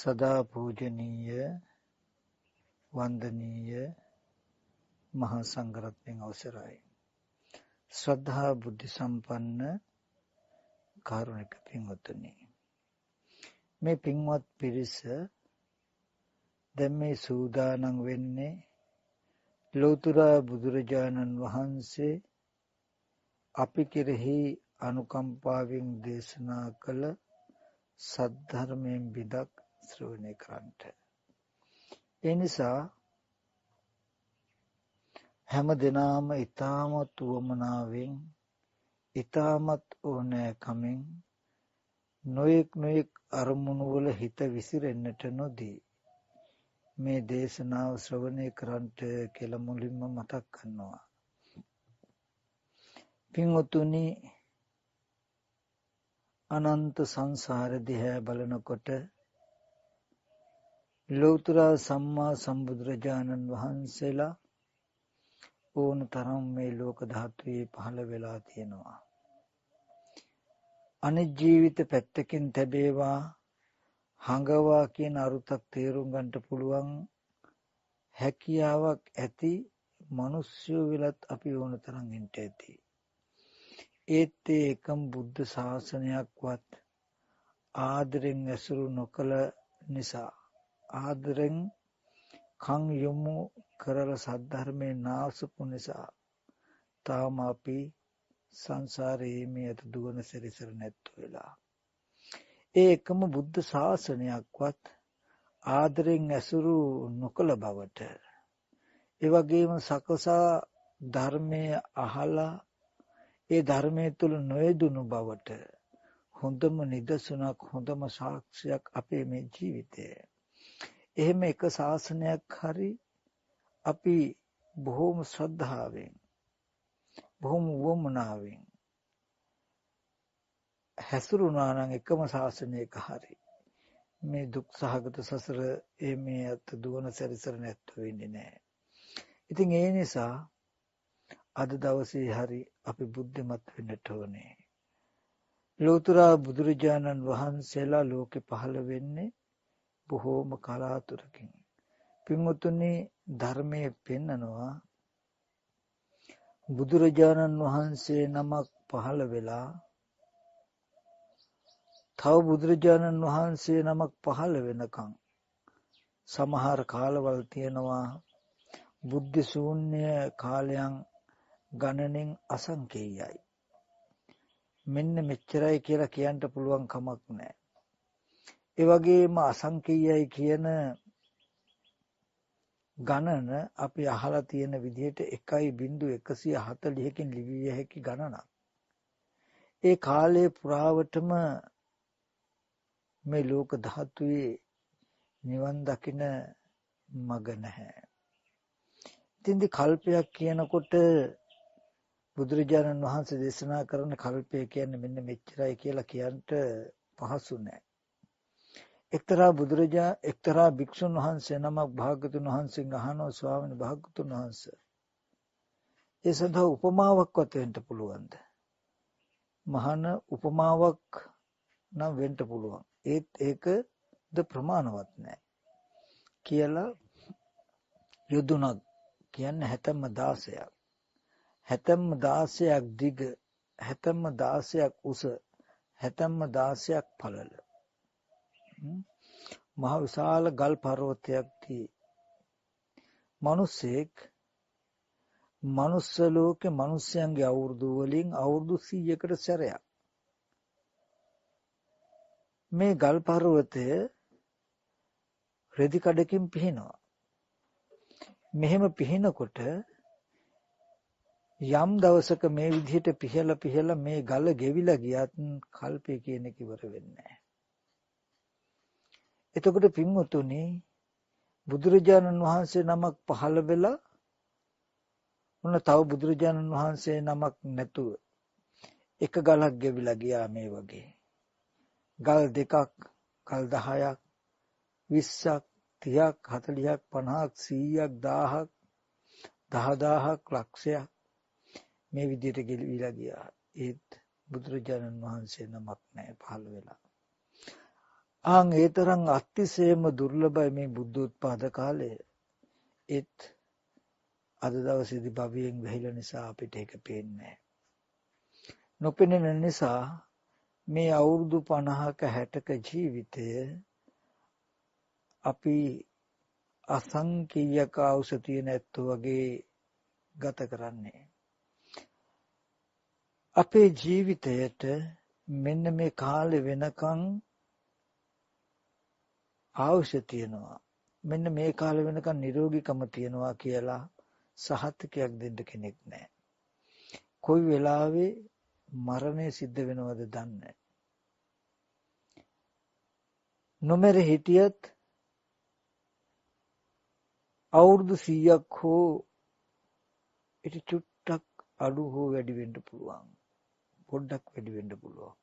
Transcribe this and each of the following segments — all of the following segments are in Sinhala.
සදා පූජනීය වන්දනීය මහා සංඝරත්නයන් අවසරයි. ශ්‍රද්ධා බුද්ධ සම්පන්න කාරුණික පින්වත්නි, මේ පින්වත් පිරිස දැන් මේ සූදානම් වෙන්නේ ලෞතර බුදුරජාණන් වහන්සේ අපි කෙරෙහි අනුකම්පාවෙන් දේශනා කළ සද්ධර්මයෙන් බිදක් ශ්‍රවණය කරන්නට. ඒ නිසා හැම දිනම ඊ타මත් උවමනාවෙන් ඊ타මත් ඕනෑකමින් නොයෙක් අරමුණු වල හිත විසිරෙන්නට නොදී මේ දේශනාව ශ්‍රවණය කරන්නට කියලා මුලින්ම මතක් කරනවා. පින්වතුනි, අනන්ත සංසාර දිහා බලනකොට ලෞතර සම්මා සම්බුදුරජාණන් වහන්සේලා ඕන තරම් මේ ලෝක ධාතුවේ පහළ වෙලා තියෙනවා. අනිත් ජීවිත පැත්තකින් තැබේවා හංගවා කියන අරුතක් තේරුම් ගන්නට පුළුවන් හැකියාවක් ඇති මිනිස්සු විලත් අපි ඕන තරම් ඉන්න ඇති. ඒත් ඒකම බුද්ධ ශාසනයක්වත් ආදරෙන් ඇසුරු නොකළ නිසා, ආදරෙන් කන් යොමු කරලා සද්ධර්මේ නාසපු නිසා තාම අපි සංසාරයේ මේ අත දුවන සැරිසර නැත්තු වෙලා. ඒකම බුද්ධ ශාසනයක්වත් ආදරෙන් ඇසුරු නොකළ බවට, ඒ වගේම සකසා ධර්මයේ අහලා ඒ ධර්මයේ තුල නොයදුණු බවට හොඳම නිදසුනක්, හොඳම සාක්ෂියක් අපේ මේ ජීවිතය. එහෙම එක ශාසනයක් හරි අපි බොහෝම ශ්‍රද්ධාවෙන්, බොහෝම වමනාවෙන් හැසිරුණා නම් එකම ශාසනයක හරි මේ දුක් සහගත සසර මේ අත දුවන සැරිසර නැත්තු වෙන්නේ නැහැ. ඉතින් ඒ නිසා අද දවසේ හරි අපි බුද්ධිමත් වෙන්නට ඕනේ. ලෞතර බුදුරජාණන් වහන්සේලා ලෝකෙ පහළ වෙන්නේ බොහෝම කලාතුරකින්. පින්වතුනි, ධර්මයේ පෙන්නනවා බුදුරජාණන් වහන්සේ නමක් පහළ වෙලා තව බුදුරජාණන් වහන්සේ නමක් පහළ වෙනකන් සමහර කාලවල තියෙනවා බුද්ධ ශූන්‍ය කාලයන් ගණනෙන් අසංකේයයි. මෙන්න මෙච්චරයි කියලා කියන්න පුළුවන් කමක් නැහැ. ඒ වගේම අසංකේයයි කියන ගණන අපි අහලා තියෙන විදිහට 1.140කින් ලිවිය හැකි ගණනක්. ඒ කාලයේ පුරාවටම මේ ලෝක ධාතුවේ නිවන් දකින මග නැහැ. ඉතින්දි කල්පයක් කියනකොට බුදුරජාණන් වහන්සේ දේශනා කරන කල්පය කියන්නේ මෙන්න මෙච්චරයි කියලා කියන්නට පහසු නැහැ. එක්තරා භික්ෂුන් වහන්සේ නමක් භාග්‍යවතුන් වහන්සේගෙන් අහනවා, ස්වාමීන් භාග්‍යවතුන් වහන්සේ, ඒ සඳහා උපමාවක්වත් වෙන්න පුළුවන්ද? මහාන උපමාවක් නම් වෙන්න පුළුවන්. ඒත් ඒකද ප්‍රමාණවත් නැහැ කියලා යොදුනක් කියන්නේ හැතැම්ම 16ක්. හැතැම්ම 16ක් දිග, හැතැම්ම 16ක් උස, හැතැම්ම 16ක් පළල. මහ විශාල ගල් පර්වතයක් tie. මිනිසෙක් මනුස්ස ලෝකේ මිනිස්යන්ගේ අවුරුදු වලින් අවුරුදු 100කට සැරයක් මේ ගල් පර්වතය රෙදි කඩකින් පිහිනවා. මෙහෙම පිහිනකොට යම් දවසක මේ විදිහට පිහලා මේ ගල ගෙවිලා ගියත් කල්පය කියන එක ඉවර වෙන්නේ නැහැ. එතකොට පින්වතුනි, බුදුරජාණන් වහන්සේ නමක් පහළ වෙලා මොන තව බුදුරජාණන් වහන්සේ නමක් නැතුව එක ගලක් ගෙවිලා ගියා. මේ වගේ ගල් දෙකක්, ගල් 10ක්, 20ක්, 30ක්, 40ක්, 50ක්, 100ක්, 1000ක්, 10000ක්, ලක්ෂයක් මේ විදිහට ගෙවිලා ගියා. ඒත් බුදුරජාණන් වහන්සේ නමක් නැහැ පහළ වෙලා. ආන් ඒ තරම් අතිශයම දුර්ලභයි මේ බුද්ධෝත්පාද කාලය. ඒත් අද දවසේදී භවයෙන් වැහිලා නිසා අපිට ඒක පේන්නේ නැහැ. නොපෙනෙන නිසා මේ අවුරුදු 50ක 60ක ජීවිතය අපි අසංකීයක අවශ්‍ය තියෙන ඇත්තෝ වගේ ගත කරන්නේ. අපේ ජීවිතයට මෙන්න මේ කාලේ වෙනකන් අවශ්‍ය තියෙනවා. මෙන්න මේ කාලේ වෙනකන් නිරෝගීකම තියෙනවා කියලා සහතිකයක් දෙන්න කෙනෙක් නැහැ. කොයි වෙලාවෙ මරණය සිද්ධ වෙනවද දන්නේ නැහැ. නොමර හිටියත් අවුරුදු 100ක් හෝ ඉති චුට්ටක් අඩු හෝ වැඩි වෙන්න පුළුවන්. පොඩ්ඩක් වැඩි වෙන්න පුළුවන්.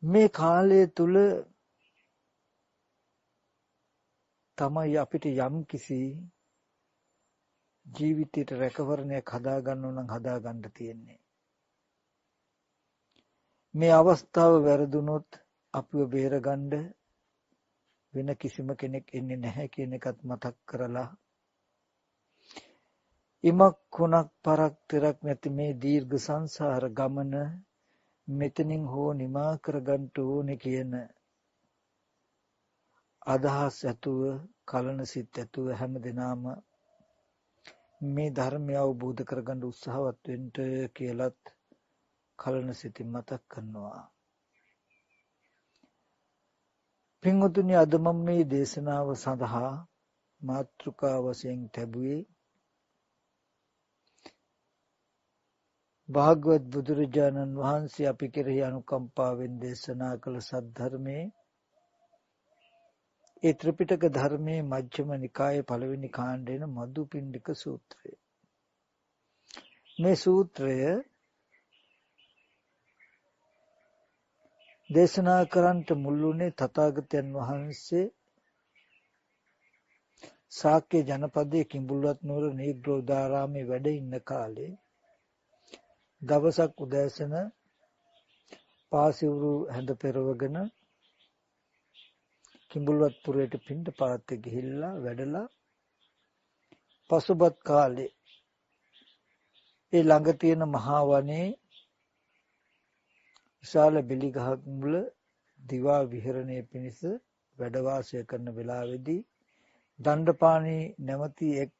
මේ කාලය තුල තමයි අපිට යම් කිසි ජීවිතයට රැකවරණයක් හදාගන්න නම් හදාගන්න තියෙන්නේ. මේ අවස්ථාව වැරදුනොත් අපිව බේරගන්න වෙන කිසිම කෙනෙක් ඉන්නේ නැහැ කියන එකත් මතක් කරලා ඉමක් කුණක් පරක් තිරක් නැති මේ දීර්ඝ සංසාර ගමන මෙතනින් හෝ නිමා කරගන්න ඕනේ කියන අදහස් ඇතුව කලන සිත් ඇතුව හැමදෙනාම මේ ධර්මය අවබෝධ කරගන්න උත්සාහවත් වෙන්න කියලත් කලන සිතින් මතක් කරනවා. පින්වතුනි, අද මම මේ දේශනාව සඳහා මාතෘකා වශයෙන් තැබුවේ භාගවත් බුදුරජාණන් වහන්සේ අපි කෙරෙහි අනුකම්පාවෙන් දේශනා කළ සද්ධර්මයේ ඒ ත්‍රිපිටක ධර්මයේ මජ්ක්‍ධිම නිකායේ පළවෙනි කාණ්ඩේන මදුපිණ්ඩික සූත්‍රය. මේ සූත්‍රය දේශනා කරන්නට මුල් වුණේ තථාගතයන් වහන්සේ ශාක්‍ය ජනපදයේ කිඹුල්වත් නුවර නීග්‍රෝධාරාමේ වැඩ ඉන්න කාලේ දවසක් උදෑසන පාසිවුරු හැඳ පෙරවගෙන කිඹුල්වත් පුරයට පිණ්ඩපාතේ ගිහිල්ලා වැඩලා පසුබත් කාලේ ඒ ළඟ තියෙන මහා වනයේ විශාල බෙලි ගහක් මුල දිවා විහරණය පිණිස වැඩ වාසය කරන වෙලාවේදී දණ්ඩපාණි නැමැති එක්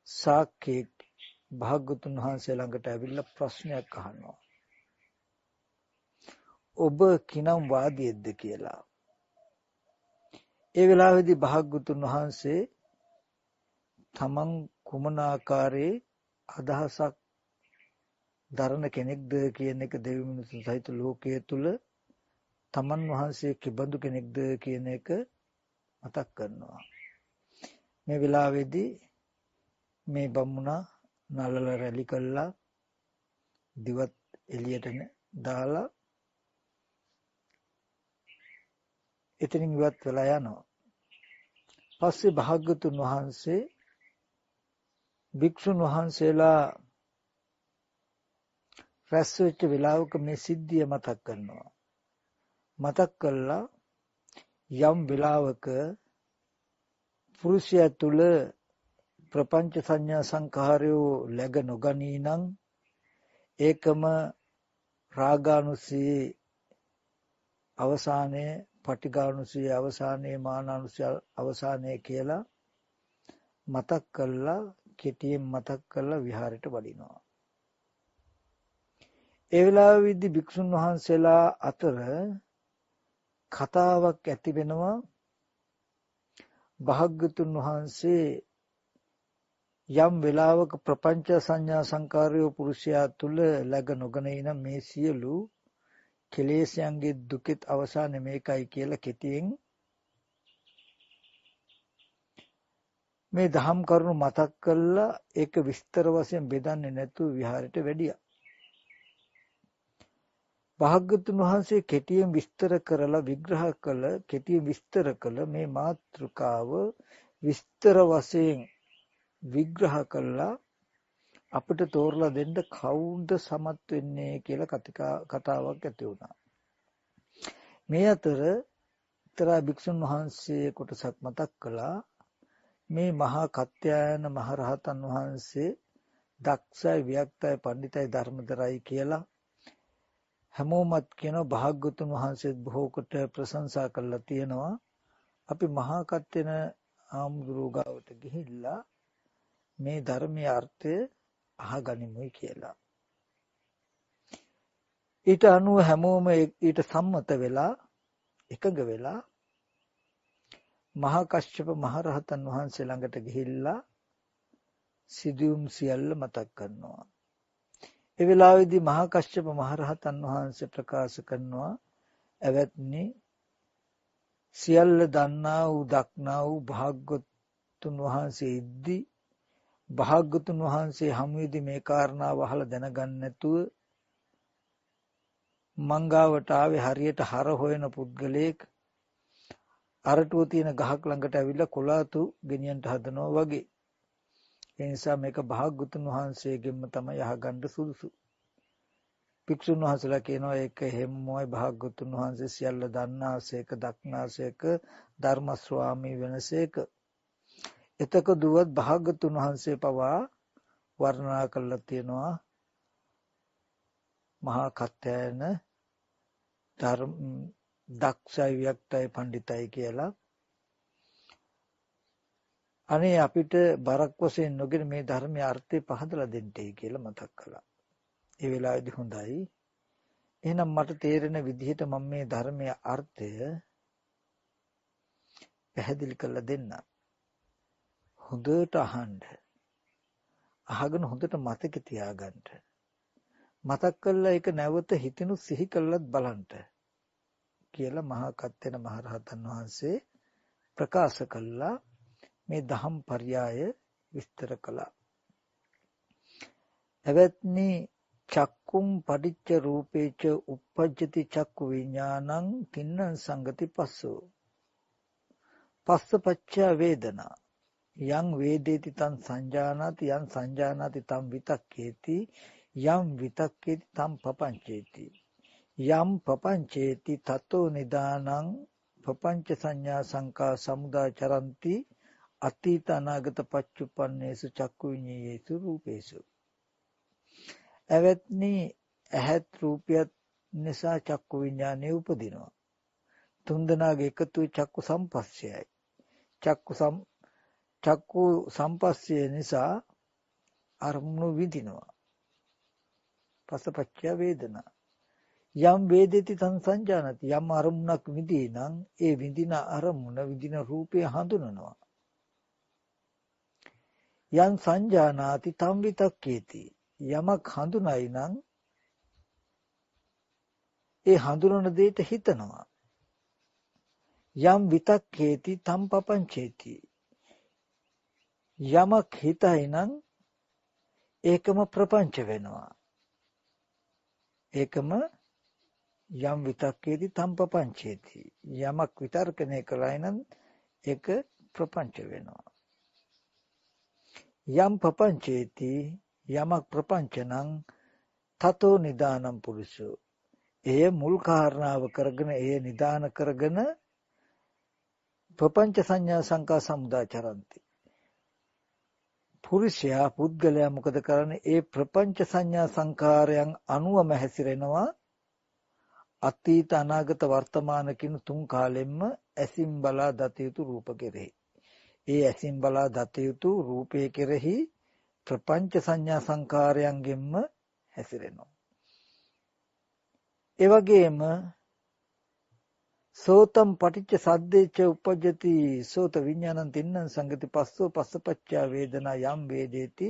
ශාක්‍යයෙක් භාග්‍යවතුන් වහන්සේ ළඟට ඇවිල්ලා ප්‍රශ්නයක් අහනවා. ඔබ කිනම් වාදියෙක්ද කියලා. ඒ වෙලාවේදී භාග්‍යවතුන් වහන්සේ තමන් කුමන ආකාරයේ අදහසක් දරන කෙනෙක්ද කියන එක දෙවි මිනිසුන් සහිත ලෝකයේ තුල තමන් වහන්සේ කිබඳු කෙනෙක්ද කියන එක මතක් කරනවා. මේ වෙලාවේදී මේ බමුණා නලල රැලි කළා දිවත් එළියට දාලා එතනින් ඉවත් වෙලා යනවා. පස්සේ භාග්‍යවතුන් වහන්සේ භික්ෂුන් වහන්සේලා රැස් වෙච්ච වෙලාවක මේ සිද්ධිය මතක් කරනවා. මතක් කළා යම් වෙලාවක පුරුෂයා තුල ප්‍රපංච සංඥා සංඛාරයෝ läග නොගනී නම් ඒකම රාගානුසී අවසානයේ පටිඝානුසී අවසානයේ මානානුසී අවසානයේ කියලා මතක් කළා කෙටියෙන් මතක් කළා විහාරයට වඩිනවා. ඒ වෙලාවේදී භික්ෂුන් වහන්සේලා අතර කතාවක් ඇති වෙනවා. භාග්‍යවතුන් වහන්සේ යම් වෙලාවක ප්‍රපංච සංඥා සංකාරය පුරුෂයා තුල läග නොගනී නම් මේ සියලු කෙලෙස්යන්ගේ දුකෙත් අවසානය මේකයි කියලා කෙටියෙන් මේ දහම් කරුණු මතක් කළා. ඒක විස්තර වශයෙන් බෙදන්නේ නැතුව විහාරයට වැඩියා. භාග්‍යවතුන් වහන්සේ කෙටියෙන් විස්තර කරලා විග්‍රහ කළ කෙටියෙන් විස්තර කළ මේ මාතෘකාව විස්තර වශයෙන් විග්‍රහ කළා අපිට තෝරලා දෙන්න කවුද සමත් වෙන්නේ කියලා කතාවක් ඇති වුණා. මේ අතර එක්තරා භික්ෂුන් වහන්සේ කොටසක් මතක් කළා මේ මහා කත්යායන මහරහතන් වහන්සේ දක්ෂයි වික්තයි පඬිතයි ධර්මදරයි කියලා හැමෝමත් කියනවා. භාග්‍යවතුන් වහන්සේත් බොහෝ කොට ප්‍රශංසා කළා තියෙනවා. අපි මහා කත්යන ආමුදුරු ගාවට ගිහිල්ලා මේ ධර්මයේ අර්ථය අහගනිමුයි කියලා. ඊට අනුව හැමෝම ඊට සම්මත වෙලා එකඟ වෙලා මහා කශ්‍යප මහරහතන් වහන්සේ ළඟට ගිහිල්ලා සිදුවුම් සියල්ල මතක් කරනවා. ඒ වෙලාවේදී මහා කශ්‍යප මහරහතන් වහන්සේ ප්‍රකාශ කරනවා එවත්නි සියල්ල දන්නා වූ දක්නා වූ භාග්‍යවතුන් වහන්සේ ඉද්දි භාග්‍යවතුන් වහන්සේ හමුවේදී මේ කාරණාව අහලා දැනගන්න නැතුව මංගාවට ආවේ හරියට හර හොයන පුද්ගලයෙක් අරටුව තියෙන ගහක් ළඟට ඇවිල්ලා කොලාතු ගෙනියන්න හදනවා වගේ. ඒ නිසා මේක භාග්‍යවතුන් වහන්සේගෙන්ම තමයි අහගන්න සුදුසු. භික්ෂුන් වහන්සේලා කියනවා ඒක හැමෝයි භාග්‍යවතුන් වහන්සේ සියල්ල දන්නාසේක දක්නාසේක ධර්ම ස්වාමී වෙනසේක. එතක දුවත් භාග්‍යවතුන් වහන්සේ පවා වර්ණනා කරලා තියෙනවා මහා කත්යායන ධර්ම දක්ෂයි වික්තයි පඬිතයි කියලා. අනේ අපිට බරක් වශයෙන් නොගෙන මේ ධර්මයේ අර්ථය පහදලා දෙන්නයි කියලා මතක් කළා. ඒ වෙලාවේදී හොඳයි. එහෙනම් මට තේරෙන විදිහට මම මේ ධර්මයේ අර්ථය පැහැදිලි කරලා දෙන්න. හොඳට අහන්න. අහගෙන හොඳට මතක තියාගන්න. මතක් කරලා ඒක නැවත හිතිනු සිහි කළත් බලන්න කියලා මහා කත්යන මහරහතන් වහන්සේ ප්‍රකාශ කළා. මේ දහම් පර්යාය විස්තර කළා. එවත්නි චක්කුම් පටිච්ච රූපේච uppajjati චක්කු විඥානං තින්නං සංගති පස්සෝ පස්සපච්චය වේදනා යං වේදේති තං සංජානාති යං සංජානාති තං විතක්කේති යම් විතක්කේති තම් පපංචේති යම් පපංචේති තතෝ නිදානං පපංච සංඥා සංකා සමුදාචරಂತಿ අතීත අනාගත පච්චුප්පන්නේසු චක්කු විඤ්ඤේයේසු රූපේසු. එවත්නි ඇහත් රූපයත් නිසා චක්කු විඥානය උපදිනවා. තුන්දෙනාගේ එකතු චක්කු සම්පස්සයයි. චක්කු සම්පස්සය නිසා අරමුණු විඳිනවා. පස්සපච්චය වේදනා. යම් වේදේති තං සංජානති යම් අරමුණක් විඳී නම් ඒ විඳින අරමුණ විඳින රූපය හඳුනනවා. යම් සංජානාති තම් විතක්කේති යමක් හඳුනයි නම් ඒ හඳුනන දෙයට හිතනවා. යම් විතක්කේති තම් පපංචේති යමක් හිතයි නම් ඒකම ප්‍රපංච වෙනවා. ඒකම යම් විතක්කේති තම් පපංචේති යමක් විතර්කණය කළයි නම් ඒක ප්‍රපංච වෙනවා. යම් පපංචේති යමක් ප්‍රපංච නම් තතෝ නිදානම් පුරුෂෝ එය මුල් කාරණාව කරගෙන එය නිදාන කරගෙන ප්‍රපංච සංඥා සංකා සමුදාචරಂತಿ පුරුෂයා පුද්ගලයා මොකද කරන්නේ? ඒ ප්‍රපංච සංඥා සංකාරයන් අනුවම හැසිරෙනවා. අතීත අනාගත වර්තමාන කියන තුන් කාලෙම්ම ඇසින් බලා දත යුතු රූප කෙරෙහි. ඒ ඇසින් බලා දත යුතු රූපයේ කෙරෙහි ප්‍රපංච සංඥා සංකාරයන්ගෙන්ම හැසිරෙනවා. ඒ වගේම සෝතම් පටිච්ච සද්දේච උපජ්ජති සෝත විඥානං තින්නං සංගති පස්සෝ පස්සපච්චා වේදනා යම් වේදේති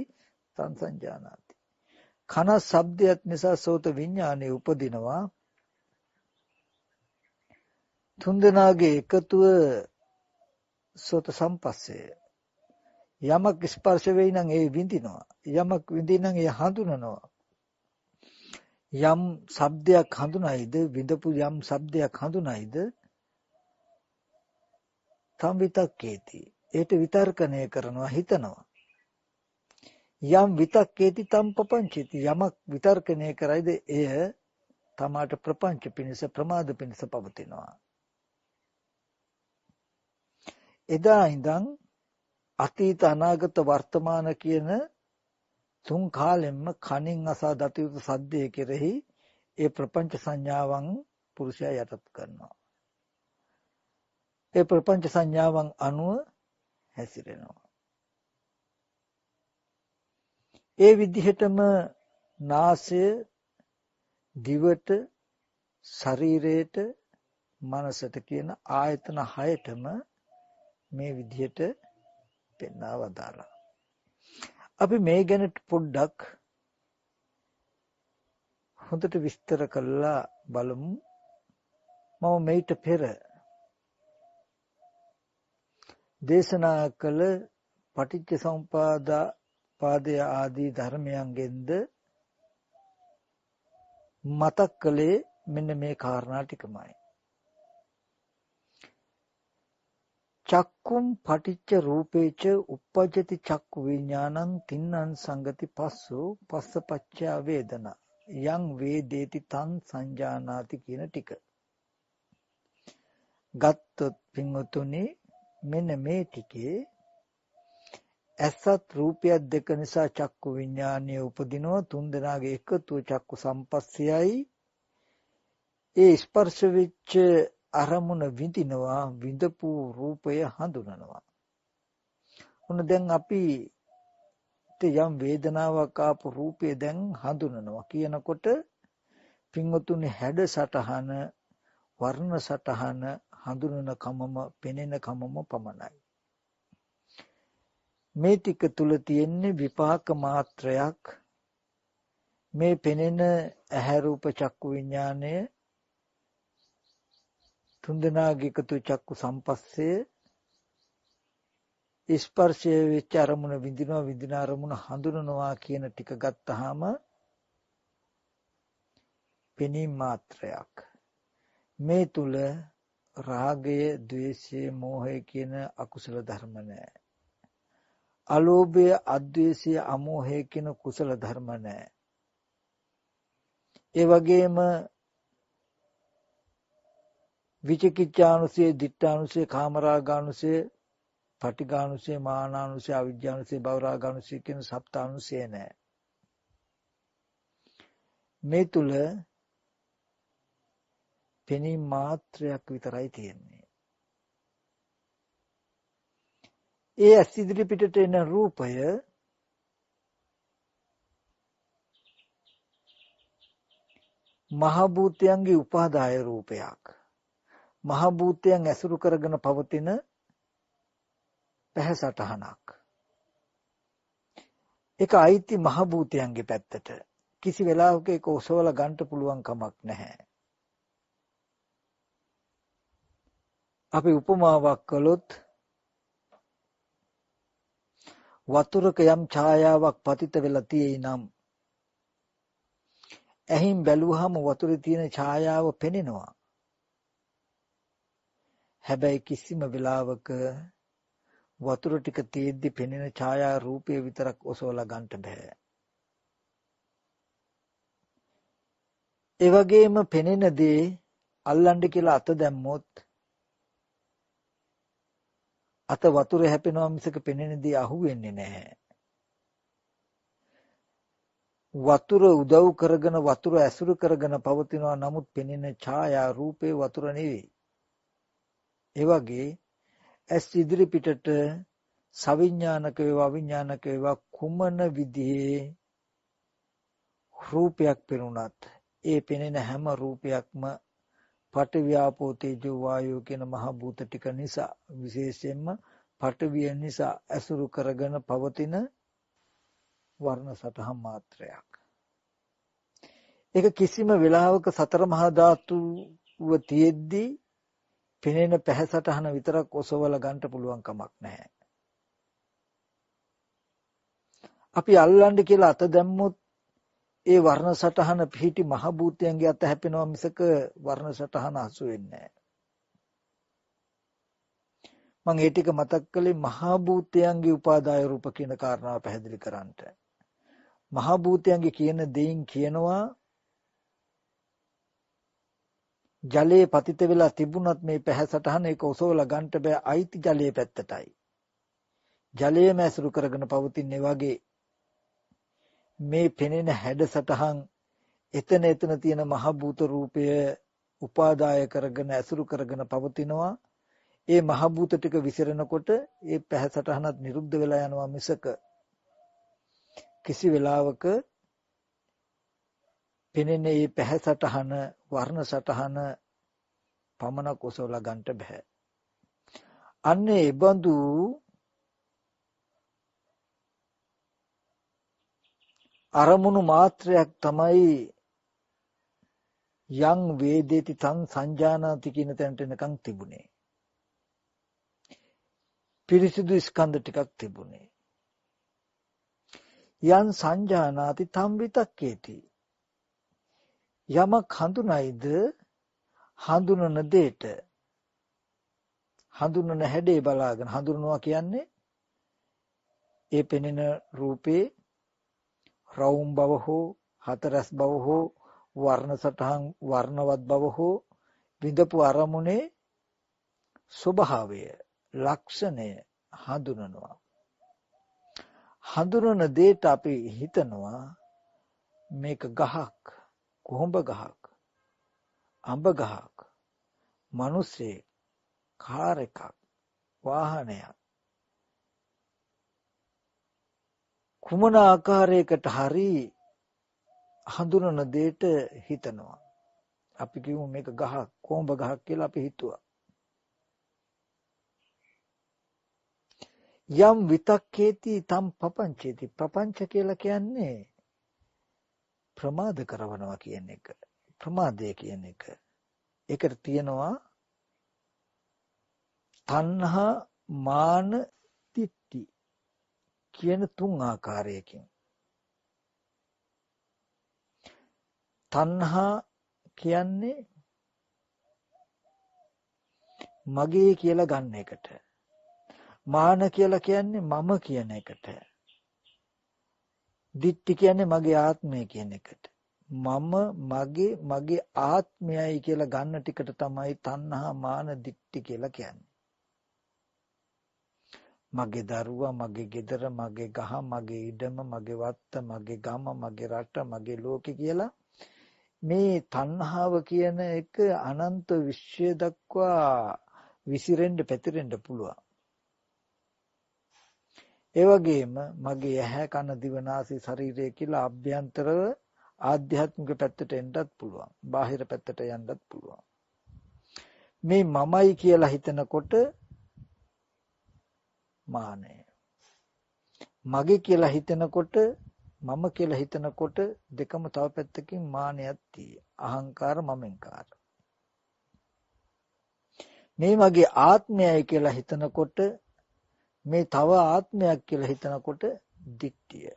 සංසංජානාති. කන ශබ්දයක් නිසා සෝත විඥානය උපදිනවා. තුන්දෙනාගේ එකතුව සෝත සම්පස්සය. යමක් ස්පර්ශ වෙයි නම් ඒ විඳිනවා. යමක් විඳින නම් ඒ හඳුනනවා. යම් ශබ්දයක් හඳුනයිද විඳපු යම් ශබ්දයක් හඳුනයිද තම් විතක්කේති ඒට විතර්කණය කරනවා හිතනවා. යම් විතක්කේති තම් පපංචේති යමක් විතර්කණය කරයිද එය තමාට ප්‍රපංච පිණිස ප්‍රමාද පිණිස පවතිනවා. එදා ඉඳන් අතීත අනාගත වර්තමාන කියන තුන් කාලෙම්ම කනින් අසා දත යුතු සද්දේ කෙරෙහි ඒ ප්‍රපංච සංඥාවන් පුරුෂයා යටත් කරනවා. ඒ ප්‍රපංච සංඥාවන් අනුව හැසිරෙනවා. ඒ විදිහටම නාසය, දිවට, ශරීරයට, මනසට කියන ආයතන හයටම මේ විදිහට පෙන්වා වදාළා. අපි මේ ගැන පොඩ්ඩක් හොඳට විස්තර කරලා බලමු. මම මේට පෙර දේශනා කළ පටිච්ච සමුප්පාදය ආදී ධර්මයන්ගෙන්ද මතක් කළේ මෙන්න මේ කාරණා ටිකමයි. චක්කුම් පටිච්ච රූපේච uppajjati චක්කු විඥානං තින්නං සංගති පස්සෝ පස්සපච්චය වේදනා යං වේදේති තං සංජානාති කියන ටික ගත්තොත් පින්වතුනි මෙන්න මේ ටිකේ ඇසත් රූපයක් දෙක නිසා චක්කු විඥානය උපදිනවා. තුන් දෙනාගේ එකතුව චක්කු සම්පස්සයයි. ඒ ස්පර්ශ වෙච්ච අරමුණ විඳිනවා, විඳපු රූපය හඳුනනවා. ඔන්න දැන් අපි යම් වේදනාවක් ආපු රූපය දැන් හඳුනනවා කියනකොට පින්වතුනි හැඩ සටහන, වර්ණ සටහන හඳුනන කමම, පෙනෙන කමම පමණයි. මේ ටික තුල තියෙන්නේ විපාක මාත්‍රයක්. මේ පෙනෙන ඇහැ රූප චක්කු විඥානය තුන්දෙනාගේ එකතු චක්කු සම්පස්සේ ස්පර්ශය වෙච්ච අරමුණ විඳිනවා, විඳින අරමුණ හඳුනනවා කියන ටික ගත්තාම පෙනීම මාත්‍රයක්. මේ තුල රාගය, ద్వේෂය, මෝහය කියන අකුසල ධර්ම නැහැ. අලෝභය, අද්වේෂය, අමෝහය කියන කුසල ධර්ම නැහැ. ඒ වගේම විචිකිච්ඡානුසය, දිඨානුසය, කාමරාගානුසය, පටිඝානුසය, මානානුසය, අවිජ්ජානුසය, භවරාගානුසය කියන සප්තානුසය නැහැ. මේ තුල පෙනීම මාත්‍රයක් විතරයි තියෙන්නේ. ඒ ඇස් ඉදිරි පිටට එන රූපය මහ භූතයන්ගේ උපාදාය රූපයක්. මහ භූතයන් ඇසුරු කරගෙන පවතින පැහැසටහනක්. ඒක අයිති මහ භූතයන්ගේ පැත්තට. කිසි වෙලාවක ඒක ඔසවලා ගන්න පුළුවන් කමක් නැහැ. අපි උපමාවක් කළොත් වතුරක යම් ඡායාවක් පතිත වෙලා තියෙයි නම් ඇහින් බැලුවහම වතුරේ තියෙන ඡායාව පෙනෙනවා. හැබැයි කිසිම වෙලාවක වතුර ටික තියෙද්දි පෙනෙන ඡායා රූපය විතරක් ඔසවලා ගන්න බෑ. ඒ වගේම පෙනෙන දේ අල්ලන්න කියලා අත දැම්මොත් අත වතුර හැපෙනවා මිසක පෙනෙන දේ අහුවෙන්නේ නැහැ. වතුර උදව් කරගෙන වතුර ඇසුරු කරගෙන පවතිනවා. නමුත් පෙනෙන ඡායා රූපේ වතුර නෙවෙයි. ඒ වගේ ඇස් ඉදිරි පිටට සවිඥානික වේවා අවිඥානික වේවා කුමන විදිහේ රූපයක් පෙනුනත් ඒ පෙනෙන හැම රූපයක්ම පඨවි ආපෝ තේජෝ වායෝ කියන මහ භූත ටික නිසා, විශේෂයෙන්ම පඨවිය නිසා ඇසුරු කරගෙන පවතින වර්ණ සටහන් මාත්‍රයක්. ඒක කිසිම වෙලාවක සතර මහා ධාතුව තියෙද්දී පෙනෙන පැහැසටහන විතරක් ඔසවලා ගන්න පුළුවන් කමක් නැහැ. අපි අල්ලන්න කියලා අත දැම්මොත් ඒ වර්ණ සටහන පිහිටි මහ භූතයන්ගේ අත හැපෙනවා මිසක වර්ණ සටහන හසු වෙන්නේ නැහැ. මම ඒ ටික මතක් කළේ මහ භූතයන්ගේ උපාදාය රූප කියන කාරණාව පැහැදිලි කරන්නට. මහ භූතයන්ගේ කියන දෙයින් කියනවා ජලයේ පතිත වෙලා තිබුණත් මේ පැහැසටහන ඒක ඔසවලා ගන්නට බෑ අයිති ජලයේ පැත්තටයි. ජලයේම ඇසුරු කරගෙන පවතින්නේ වගේ මේ පෙනෙන හැඩසටහන් එතන තියෙන මහ භූත රූපය උපාදාය කරගෙන ඇසුරු කරගෙන පවතිනවා. ඒ මහ භූත ටික විසිරෙනකොට ඒ පැහැසටහනත් නිරුද්ධ වෙලා යනවා මිසක කිසි වෙලාවක පෙනෙන මේ පැහැසටහන වර්ණ සටහන පමණක් ඔසවලා ගන්නට බෑ. අන්න ඒ බඳු අරමුණු මාත්‍රයක් තමයි යං වේදේති තං සංජානාති කියන තැනට එනකන් තිබුණේ. පිරිසිදු ස්කන්ධ ටිකක් තිබුණේ. යං සංජානාති තම් විතක්කේති. යමක් හඳුනයිද හඳුනන දෙයට හඳුනන හැඩේ බලාගෙන හඳුනනවා කියන්නේ ඒ පෙනෙන රූපේ රවුම් බව හෝ හතරස් බව හෝ වර්ණ සටහන් වර්ණවත් බව හෝ විඳපු අරමුණේ ස්වභාවය ලක්ෂණය හඳුනනවා. හඳුනන දෙයට අපි හිතනවා මේක ගහක්, කොහොඹ ගහක්, අඹ ගහක්, මිනිස්සෙක්, කාර් එකක්, වාහනයක්. කුමන ආකාරයකට හරි හඳුනන දෙයට හිතනවා. අපි කියමු මේක ගහක්, කොහොඹ ගහක් කියලා අපි හිතුවා. යම් විතක්කේති තම් පපංචේති. ප්‍රපංච කියලා කියන්නේ ප්‍රමාද කරනවා කියන එක. ප්‍රමාදය කියන එක. ඒකට තියෙනවා තණ්හා මාන දිට්ඨි කියන තුන් ආකාරයකින්. තණ්හා කියන්නේ මගේ කියලා ගන්න එකට. මාන කියලා කියන්නේ මම කියන එකට. දිට්ඨි කියන්නේ මගේ ආත්මය කියන එකට. මම මගේ ආත්මයයි කියලා ගන්න ටිකට තමයි තණ්හා මාන දිට්ඨි කියලා කියන්නේ. මගේ දරුවා, මගේ ගෙදර, මගේ ගහ, මගේ ඉඩම, මගේ වත්ත, මගේ ගම, මගේ රට, මගේ ලෝකෙ කියලා මේ තණ්හාව කියන එක අනන්ත විශ්වය දක්වා විසිරෙන්න පැතිරෙන්න පුළුවන්. ඒ වගේම මගේ ඇහැ කන දිව නාසය ශරීරය කියලා අභ්‍යන්තරව ආධ්‍යාත්මික පැත්තට එන්නත් පුළුවන්. බාහිර පැත්තට යන්නත් පුළුවන්. මේ මමයි කියලා හිතනකොට මානය. මගේ කියලා හිතනකොට මම කියලා හිතනකොට දෙකම තව පැත්තකින් මානයක් තියෙයි. අහංකාර මමෙන්කාර. මේ මගේ ආත්මයයි කියලා හිතනකොට මේ තව ආත්මයක් කියලා හිතනකොට දිට්ඨිය.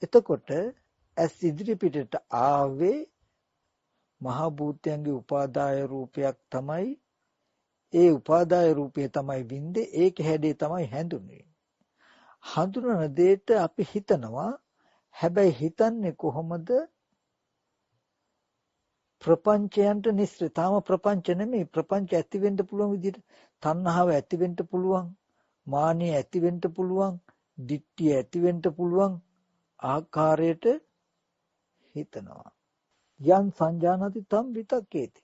එතකොට ඇස් ඉදිරි පිටට ආවේ මහ භූතයන්ගේ උපාදාය රූපයක් තමයි. ඒ උපාදාය රූපය තමයි වින්දේ. ඒක හැඩේ තමයි හැඳුනේ. හඳුනන දෙයට අපි හිතනවා. හැබැයි හිතන්නේ කොහොමද? ප්‍රපංචයන්ට නිස්සෘත. තාම ප්‍රපංච නෙමෙයි. ප්‍රපංච ඇති වෙන්න පුළුවන් විදිහට තණ්හාව ඇති වෙන්න පුළුවන්. මානිය ඇති වෙන්න පුළුවන්. දිට්ඨිය ඇති වෙන්න පුළුවන් ආකාරයට හිතනවා. යං සංජානති තම් විතක්කේති.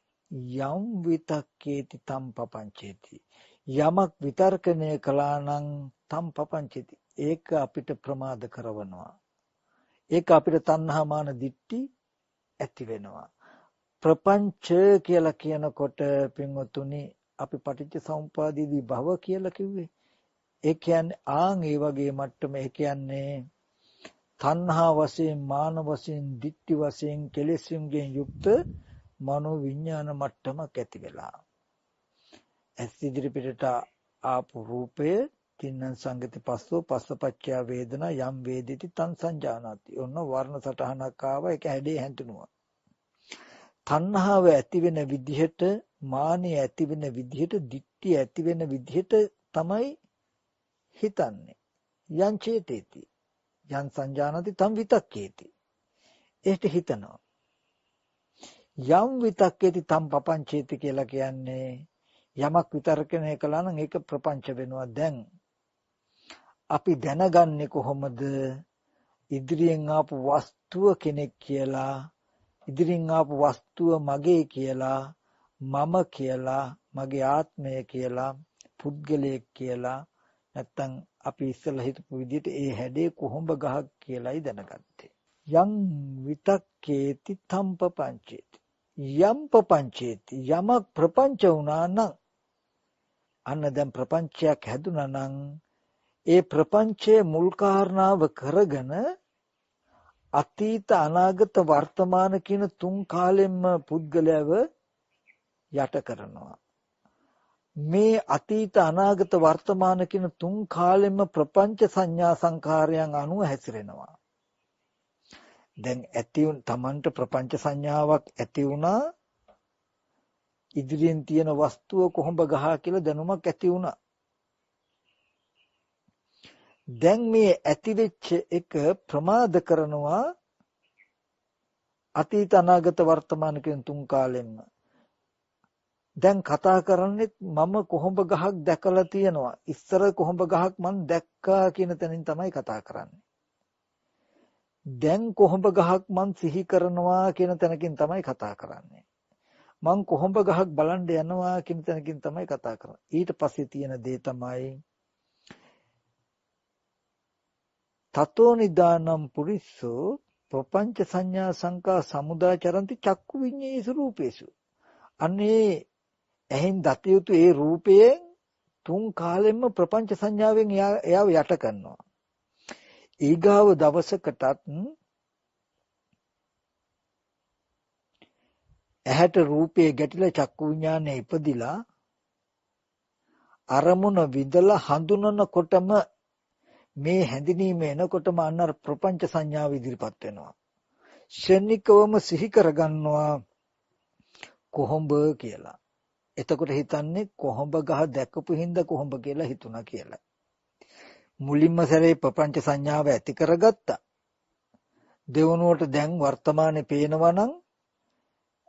යම් විතක්කේති තම් පපංචේති. යමක් විතර්කණය කළා නම් තම් පපංචේති. ඒක අපිට ප්‍රමාද කරනවා. ඒක අපිට තණ්හා මාන දිට්ඨි ඇති වෙනවා. ප්‍රපංච කියලා කියනකොට පින්වතුනි අපි පටිච්ච සමුප්පාදයේදී භව කියලා කිව්වේ. ඒ කියන්නේ ඒ වගේ මට්ටම. ඒ කියන්නේ තණ්හා වශයෙන්, මාන වශයෙන්, දිට්ඨි වශයෙන් කෙලෙස්යෙන් යුක්ත මනෝ විඥාන මට්ටමක් ඇති වෙලා. ඇස් ඉදිරි පිටට ආපු රූපය තින්න සංගති පස්සෝ පස්සපච්චය වේදනා යම් වේදිති තං සංජානාති. ඔන්න වර්ණ සටහනක් ආවා. ඒක හැඩේ හැඳුනුවා. තණ්හාව ඇති වෙන විදිහට, මානිය ඇති වෙන විදිහට, දිට්ඨිය ඇති වෙන විදිහට තමයි හිතන්නේ. යං චේතේති. යන් සංජානති තම් විතක්කේති. ඒට හිතනවා. යම් විතක්කේති තම් පපංචේති කියලා කියන්නේ යමක් විතර්කණය කළා නම් ඒක ප්‍රපංච වෙනවා. දැන් අපි දැනගන්නේ කොහොමද? ඉදිරියෙන් ආපු වස්තුව කෙනෙක් කියලා, ඉදිරියෙන් ආපු වස්තුව මගේ කියලා, මම කියලා, මගේ ආත්මය කියලා, පුද්ගලයෙක් කියලා, නැත්තම් අපි ඉස්සෙල්ලා හිතපු විදිහට ඒ හැඩේ කොහොඹ ගහක් කියලායි දැනගත්තේ. යම් විතක්කේති තම් පපංචේති. යම් පපංචේති යමක් ප්‍රපංච වුණා නම්, අන්න දැන් ප්‍රපංචයක් හැදුනා නම් ඒ ප්‍රපංචයේ මුල් කාරණාව කරගෙන අතීත අනාගත වර්තමාන කියන තුන් කාලෙම පුද්ගලයව යට කරනවා. මේ අතීත අනාගත වර්තමාන කියන තුන් කාලෙම ප්‍රපංච සංඥා සංකාරයන් අනුව හැසිරෙනවා. දැන් තමන්ට ප්‍රපංච සංඥාවක් ඇති වුණා. ඉදිරියෙන් තියෙන වස්තුව කොහොඹ ගහ කියලා දැනුමක් ඇති වුණා. දැන් මේ ඇතිවෙච්ච එක ප්‍රමාද කරනවා අතීත අනාගත වර්තමාන කියන තුන් කාලෙන්න. දැන් කතා කරන්නේ මම කොහොඹ ගහක් දැකලා තියෙනවා. ඉස්සර කොහොඹ ගහක් මං දැක්කා කියන තැනින් තමයි කතා කරන්නේ. දැන් කොහොඹ ගහක් මං සිහි කරනවා කියන තැනකින් තමයි කතා කරන්නේ. මං කොහොඹ ගහක් බලන්න යනවා කියන තැනකින් තමයි කතා කරන්නේ. ඊට පස්සේ තියෙන දේ තමයි තතෝ නිදානම් පුරිස්සෝ ප්‍රපංච සංඥා සංකා සමුදාචරಂತಿ චක්කු විඤ්ඤේසු රූපේසු. අනේ එහෙන් දත යුතු ඒ රූපයේ තුන් කාලෙම ප්‍රපංච සංඥාවෙන් එයාව යට කරනවා. ඊගාව දවසකටත් ඇහැට රූපේ ගැටිලා චක්කු විඤ්ඤාණය ඉපදිලා අරමුණ විදලා හඳුනනකොටම මේ හැඳිනීම එනකොටම අන්නර ප්‍රපංච සංඥාව ඉදිරිපත් වෙනවා. ශනිකවම සිහි කරගන්නවා කොහොඹ කියලා. එතකොට හිතන්නේ කොහොඹ ගහ දැකපු හින්දා කොහොඹ කියලා හිතුණා කියලා. මුලින්ම සැරේ ප්‍රපංච සංඥාව ඇති කරගත්තා. දෙවනුවට දැන් වර්තමානයේ පේනවා නම්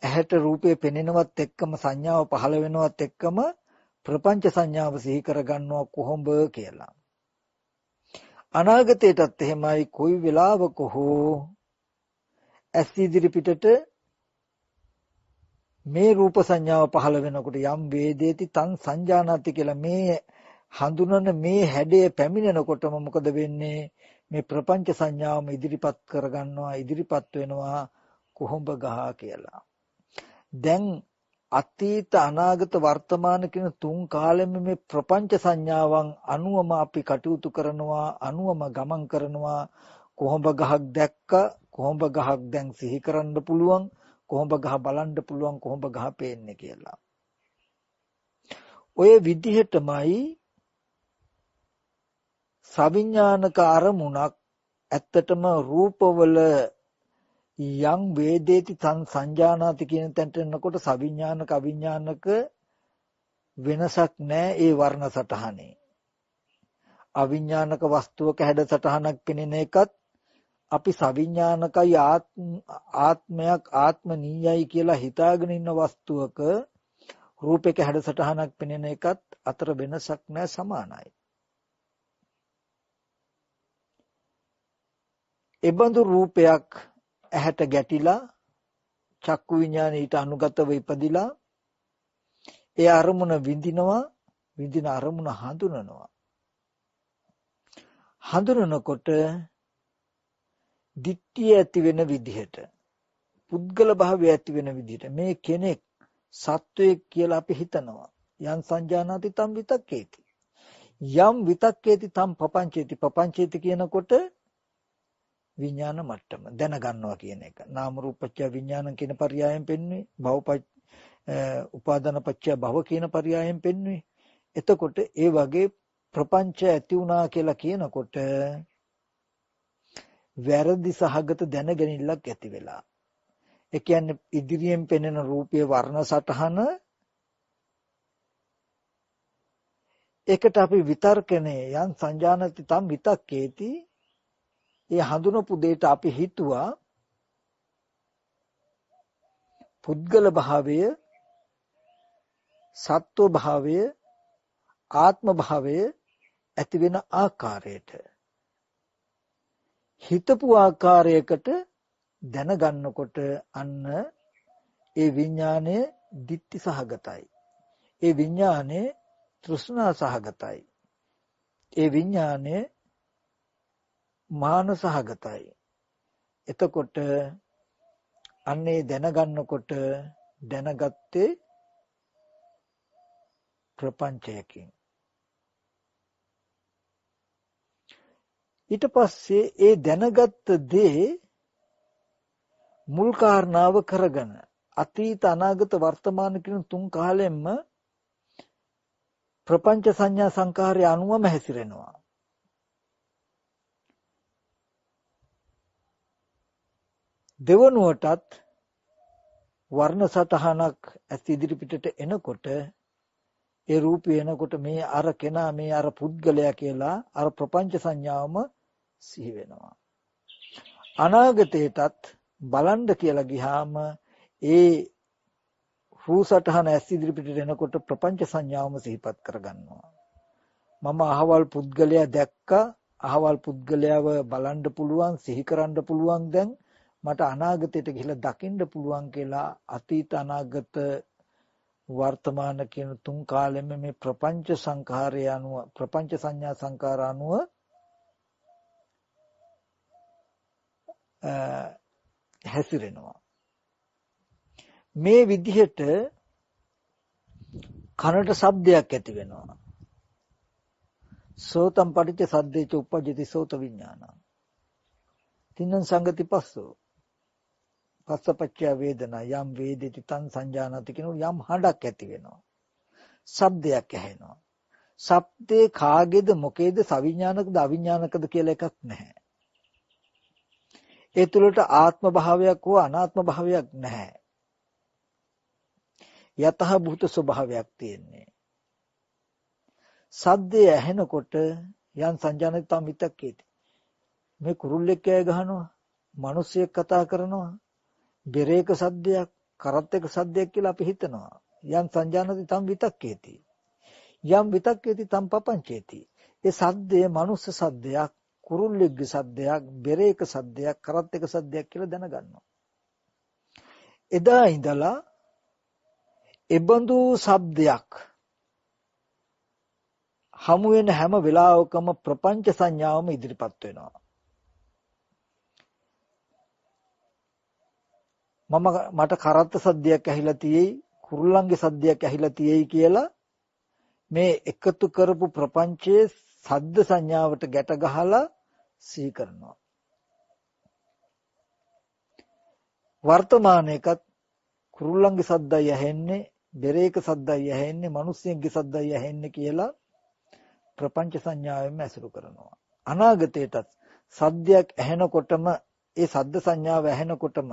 ඇහැට රූපේ පෙනෙනවත් එක්කම සංඥාව පහළ වෙනවත් එක්කම ප්‍රපංච සංඥාව සිහි කරගන්නවා කොහොඹ කියලා. අනාගතයටත් එහෙමයි. කොයි වෙලාවක හෝ ඇස් ඉදිරි පිටට මේ රූප සංඥාව පහළ වෙනකොට යම් වේදේති තං සංජානාති කියලා මේ හඳුනන මේ හැඩය පැමිණෙනකොටම මොකද වෙන්නේ? මේ ප්‍රපංච සංඥාවම ඉදිරිපත් කරගන්නවා, ඉදිරිපත් වෙනවා කොහොඹ ගහ කියලා. දැන් අතීත අනාගත වර්තමාන කියන තුන් කාලෙම මේ ප්‍රපංච සංඥාවන් අනුවම අපි කටයුතු කරනවා, අනුවම ගමන් කරනවා. කොහොඹ ගහක් දැක්ක, කොහොඹ ගහක් දැන් සිහි කරන්න පුළුවන්, කොහොඹ ගහ බලන්න පුළුවන්, කොහොඹ ගහ පේන්නේ කියලා. ඔය විදිහටමයි සවිඥානික අරමුණක් ඇත්තටම රූපවල යම් වේදේති සංජානාති කියන තැනට එනකොට සවිඥානික අවිඥානික වෙනසක් නැහැ ඒ වර්ණ සටහනේ. අවිඥානික වස්තුවක හැඩ සටහනක් පෙනෙන එකත් අපි සවිඥානිකයි ආත්මයක් ආත්මනීයයි කියලා හිතාගෙන ඉන්න වස්තුවක රූපයක හැඩ සටහනක් පෙනෙන එකත් අතර වෙනසක් නැහැ, සමානයි. එබඳු රූපයක් ඇහැට ගැටිලා චක්කු විඥානීට අනුගතව ඉපදිලා ඒ අරමුණ විඳිනවා, විඳින අරමුණ හඳුනනවා. හඳුනනකොට දිට්ඨිය ඇති වෙන විදිහට, පුද්ගල භාවය ඇති වෙන විදිහට මේ කෙනෙක් සත්වයෙක් කියලා අපි හිතනවා. යම් සංජානාති තම් විතක්කේති. යම් විතක්කේති තම් පපංචේති. පපංචේති කියනකොට විඥාන මට්ටම දැනගන්නවා කියන එක. නාම රූපච්ඡ විඥාන කියන පරයයන් පෙන්වන්නේ. උපාදාන පත්‍ය භව කියන පරයයන් පෙන්වන්නේ. එතකොට ඒ වගේ ප්‍රපංච ඇති වුණා කියලා කියනකොට වැරදි සහගත දැනගැනිල්ලක් ඇති වෙලා. ඒ කියන්නේ ඉදිරියෙන් පෙනෙන රූපයේ වර්ණ සටහන ඒකට අපි විතර්කණේ යන් සංජානති තම් විතක්කේති ඒ හඳුනපු දෙයට අපි හිතුවා පුද්ගල භාවය, සත්ව භාවය, ආත්ම භාවය ඇති වෙන ආකාරයට හිතපු ආකාරයකට දැනගන්නකොට අන්න ඒ විඥානය ditthi සහගතයි. ඒ විඥානය තෘෂ්ණා සහගතයි. ඒ විඥානය මාන සහගතයි. එතකොට අන්නේ දැනගන්නකොට දැනගත්තේ ප්‍රපංචයකින්. ඊට පස්සේ ඒ දැනගත්ත දේ මුල් කාරණාව කරගෙන අතීත අනාගත වර්තමාන කියන තුන් කාලෙම ප්‍රපංච සංඥා සංකාරය අනුවම හැසිරෙනවා. දෙවනුවටත් වර්ණ සටහනක් ඇස් ඉදිරි පිටට එනකොට ඒ රූපය එනකොට මේ අර කෙනා මේ අර පුද්ගලයා කියලා අර ප්‍රපංච සංඥාවම සිහි වෙනවා. අනාගතේටත් බලන්න කියලා ගියාම ඒ රූප සටහන ඇස් ඉදිරි පිටට එනකොට ප්‍රපංච සංඥාවම සිහිපත් කරගන්නවා. මම අහවල් පුද්ගලයා දැක්කා, අහවල් පුද්ගලයාව බලන්න පුළුවන්, සිහි කරන්න පුළුවන්, දැන් මට අනාගතයට ගිහිල්ලා දකින්න පුළුවන් කියලා අතීත අනාගත වර්තමාන කියන තුන් කාලෙම මේ ප්‍රපංච සංඛාරය අනුව ප්‍රපංච සංඥා සංකාර අනුව හැසිරෙනවා. මේ විදිහට කනට ශබ්දයක් ඇති වෙනවා. සෝතම් පටිච්ච සද්දේච උපජ්ජති සෝත විඥානං. තින්න සංගති පස්සෝ. පස්සපච්චය වේදනා යම් වේදිත තං සංජානති කියන යම් හඬක් ඇති වෙනවා. ශබ්දයක් ඇහෙනවා. ශබ්දේ කාගේද මොකේද සවිඥානිකද අවිඥානිකද කියලා එකක් නැහැ. ඒ තුළට ආත්ම භාවයක් හෝ අනාත්ම භාවයක් නැහැ. යතහ භූත ස්වභාවයක් තියෙන්නේ. ශබ්දය ඇහෙනකොට යම් සංජානති තම විතක්කේති. මේ කුරුල්ලෙක් කෑ ගහනවා, මිනිස්සෙක් කතා කරනවා, බෙරේක සද්දයක්, කරත්තයක සද්දයක් කියලා අපි හිතනවා. යම් සංජානති තම් විතක්කේති. යම් විතක්කේති තම් පපංචේති. ඒ සද්දේ මනුස්ස සද්දයක්, කුරුල්ලෙක්ගේ සද්දයක්, බෙරේක සද්දයක්, කරත්තයක සද්දයක් කියලා දැනගන්නවා. එදා ඉඳලා එබඳු ශබ්දයක් හමු වෙන හැම වෙලාවකම ප්‍රපංච සංඥාවම ඉදිරිපත් වෙනවා. මට කරත්ත සද්දයක් ඇහිලා තියෙයි, කුරුල්ලන්ගේ සද්දයක් ඇහිලා තියෙයි කියලා මේ එකතු කරපු ප්‍රපංචයේ සද්ද සංඥාවට ගැට ගහලා සිහි කරනවා. වර්තමානයේකත් කුරුල්ලන්ගේ සද්දයි ඇහෙන්නේ, බෙරේක සද්දයි ඇහෙන්නේ, මිනිස්සුන්ගේ සද්දයි ඇහෙන්නේ කියලා ප්‍රපංච සංඥාවෙන්ම ඇසුරු කරනවා. අනාගතයටත් සද්දයක් ඇහෙනකොටම ඒ සද්ද සංඥාව ඇහෙනකොටම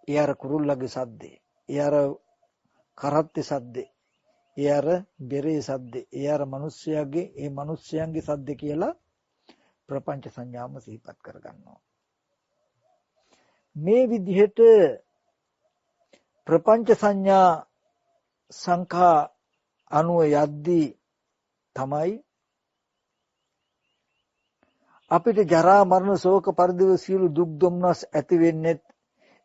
ඒ අර කුරුල්ලගේ සද්දේ, ඒ අර කරත්තේ සද්දේ, ඒ අර බෙරේ සද්දේ, ඒ අර මිනිස්යාගේ, ඒ මිනිස්යන්ගේ සද්දේ කියලා ප්‍රපංච සංඥාම සිහිපත් කරගන්නවා. මේ විදිහට ප්‍රපංච සංඥා සංඛා අනුව යද්දී තමයි අපිට ජරා මරණ ශෝක පරිදේව සියලු දුක් දුම්නස් ඇති වෙන්නේ.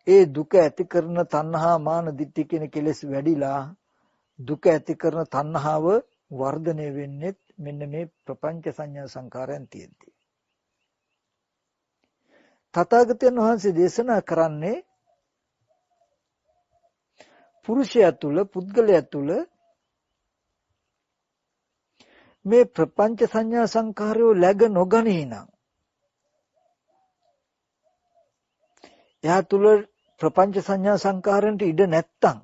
ඒ දුක ඇති කරන තණ්හා මාන දිට්ඨි කියන කෙලෙස් වැඩිලා දුක ඇති කරන තණ්හාව වර්ධනය වෙන්නේ මෙන්න මේ ප්‍රපංච සංඥා සංකාරයන් තියෙද්දී. තථාගතයන් වහන්සේ දේශනා කරන්නේ පුරුෂයා තුල, පුද්ගලයා තුල මේ ප්‍රපංච සංඥා සංකාරය läග නොගනී නම් එයා තුල ප්‍රපංච සංඥා සංකාරයන්ට ඉඩ නැත්තම්,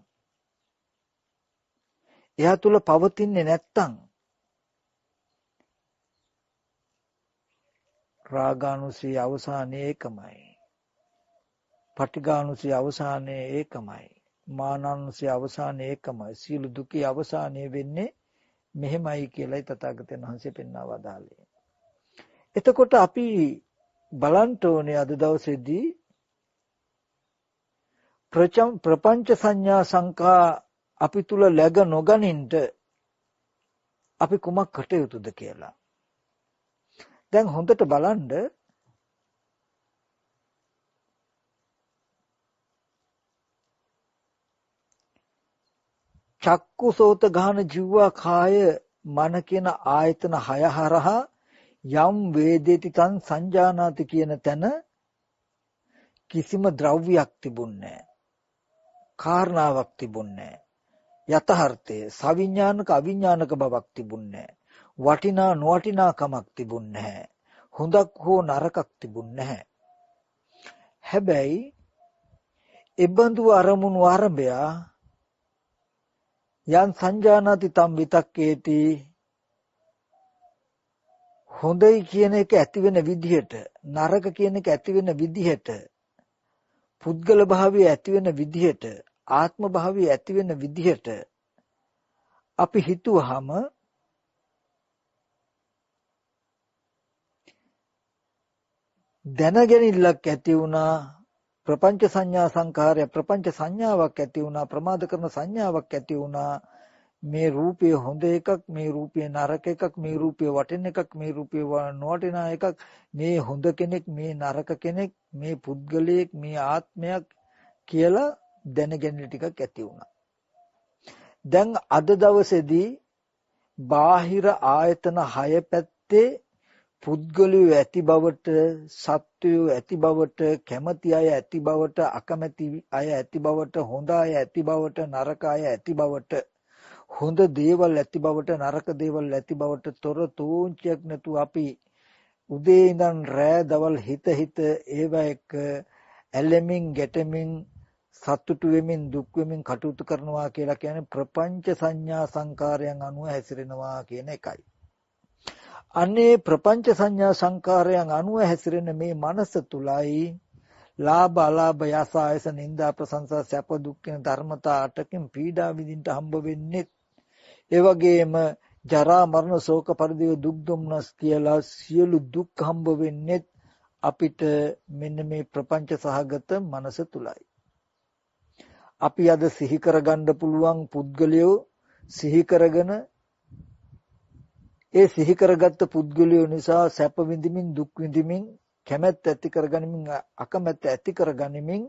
එයා තුල පවතින්නේ නැත්තම් රාගානුසය අවසානයේ ඒකමයි, පටිඝානුසය අවසානයේ ඒකමයි, මානානුසය අවසානයේ ඒකමයි, සීල දුකේ අවසානයේ වෙන්නේ මෙහෙමයි කියලායි තථාගතයන් වහන්සේ පෙන්වා වදාළේ. එතකොට අපි බලන්න ඕනේ අද දවසේදී ප්‍රපංච සංඥා සංඛා අපි තුල läග නොගනින්ට අපි කුමක් කටයුතුද කියලා. දැන් හොඳට බලන්න චක්කු සෝත ගාන ජීවා කාය මන කියන ආයතන 6 හරහා යම් වේදේති තං සංජානාති කියන තැන කිසිම ද්‍රව්‍යයක් තිබුණේ නැහැ. කාරණාවක් තිබුණේ නැහැ. යථාර්ථය සවිඥානික අවිඥානික බවක් තිබුණේ නැහැ. වටිනා නොවටිනාකමක් තිබුණේ නැහැ. හොඳක් හෝ නරකක් තිබුණේ නැහැ. හැබැයි එබඳු අරමුණු ආරම්භය යන් සංජානාති තම් විතක්කේති හොඳයි කියන එක ඇති වෙන විදිහට නරක කියන එක ඇති වෙන විදිහට පුද්ගල භාවය ඇති වෙන විදිහට ආත්ම භාවය ඇති වෙන විදිහට අපි හිතුවහම දැනගැනිල්ලක් ඇති වුණා ප්‍රපංච සංඥා සංඛාරය ප්‍රපංච සංඥාවක් ඇති වුණා ප්‍රමාද කරන සංඥාවක් ඇති වුණා මේ රූපය හොඳ එකක් මේ රූපය නරක එකක් මේ රූපය වටින එකක් මේ රූපය නොවටින එකක් මේ හොඳ කෙනෙක් මේ නරක කෙනෙක් මේ පුද්ගලයෙක් මේ ආත්මයක් කියලා දැනගැනීම ටිකක් ඇති වුණා. දැන් අද දවසේදී බාහිර ආයතන 6 පැත්තේ පුද්ගලයෝ ඇති බවට සත්වයෝ ඇති බවට කැමැති අය ඇති බවට අකමැති අය ඇති බවට හොඳ අය ඇති බවට නරක අය ඇති බවට හොඳ දේවල් ඇති බවට නරක දේවල් ඇති බවට තොර තෝංචයක් නැතුව අපි උදේ ඉඳන් රෑ දවල් හිත ඒවා එක්ක ඇලෙමින් ගැටෙමින් සතුටු වෙමින් දුක් වෙමින් කටයුතු කරනවා කියලා කියන්නේ ප්‍රපංච සංඥා සංකාරයන් අනුව හැසිරෙනවා කියන එකයි. අනේ ප්‍රපංච සංඥා සංකාරයන් අනුව හැසිරෙන මේ මනස තුලයි ලාභ අලාභ යස ආයස නිന്ദා ප්‍රශංසා සැප දුක් කියන ධර්මතා 8කින් පීඩා විඳින්න හම්බ වෙන්නේ. ඒ වගේම ජරා මරණ ශෝක පරිදේව දුක් දුම්නස් කියලා සියලු දුක් හම්බ වෙන්නේ අපිට මෙන්න මේ ප්‍රපංච සහගත මනස තුලයි. අපි අද සිහි කරගන්න පුළුවන් පුද්ගලයෝ සිහි කරගෙන ඒ සිහි කරගත්ත පුද්ගලයෝ නිසා සැප විඳිමින් දුක් විඳිමින් කැමැත්ත ඇති කරගනිමින් අකමැත්ත ඇති කරගනිමින්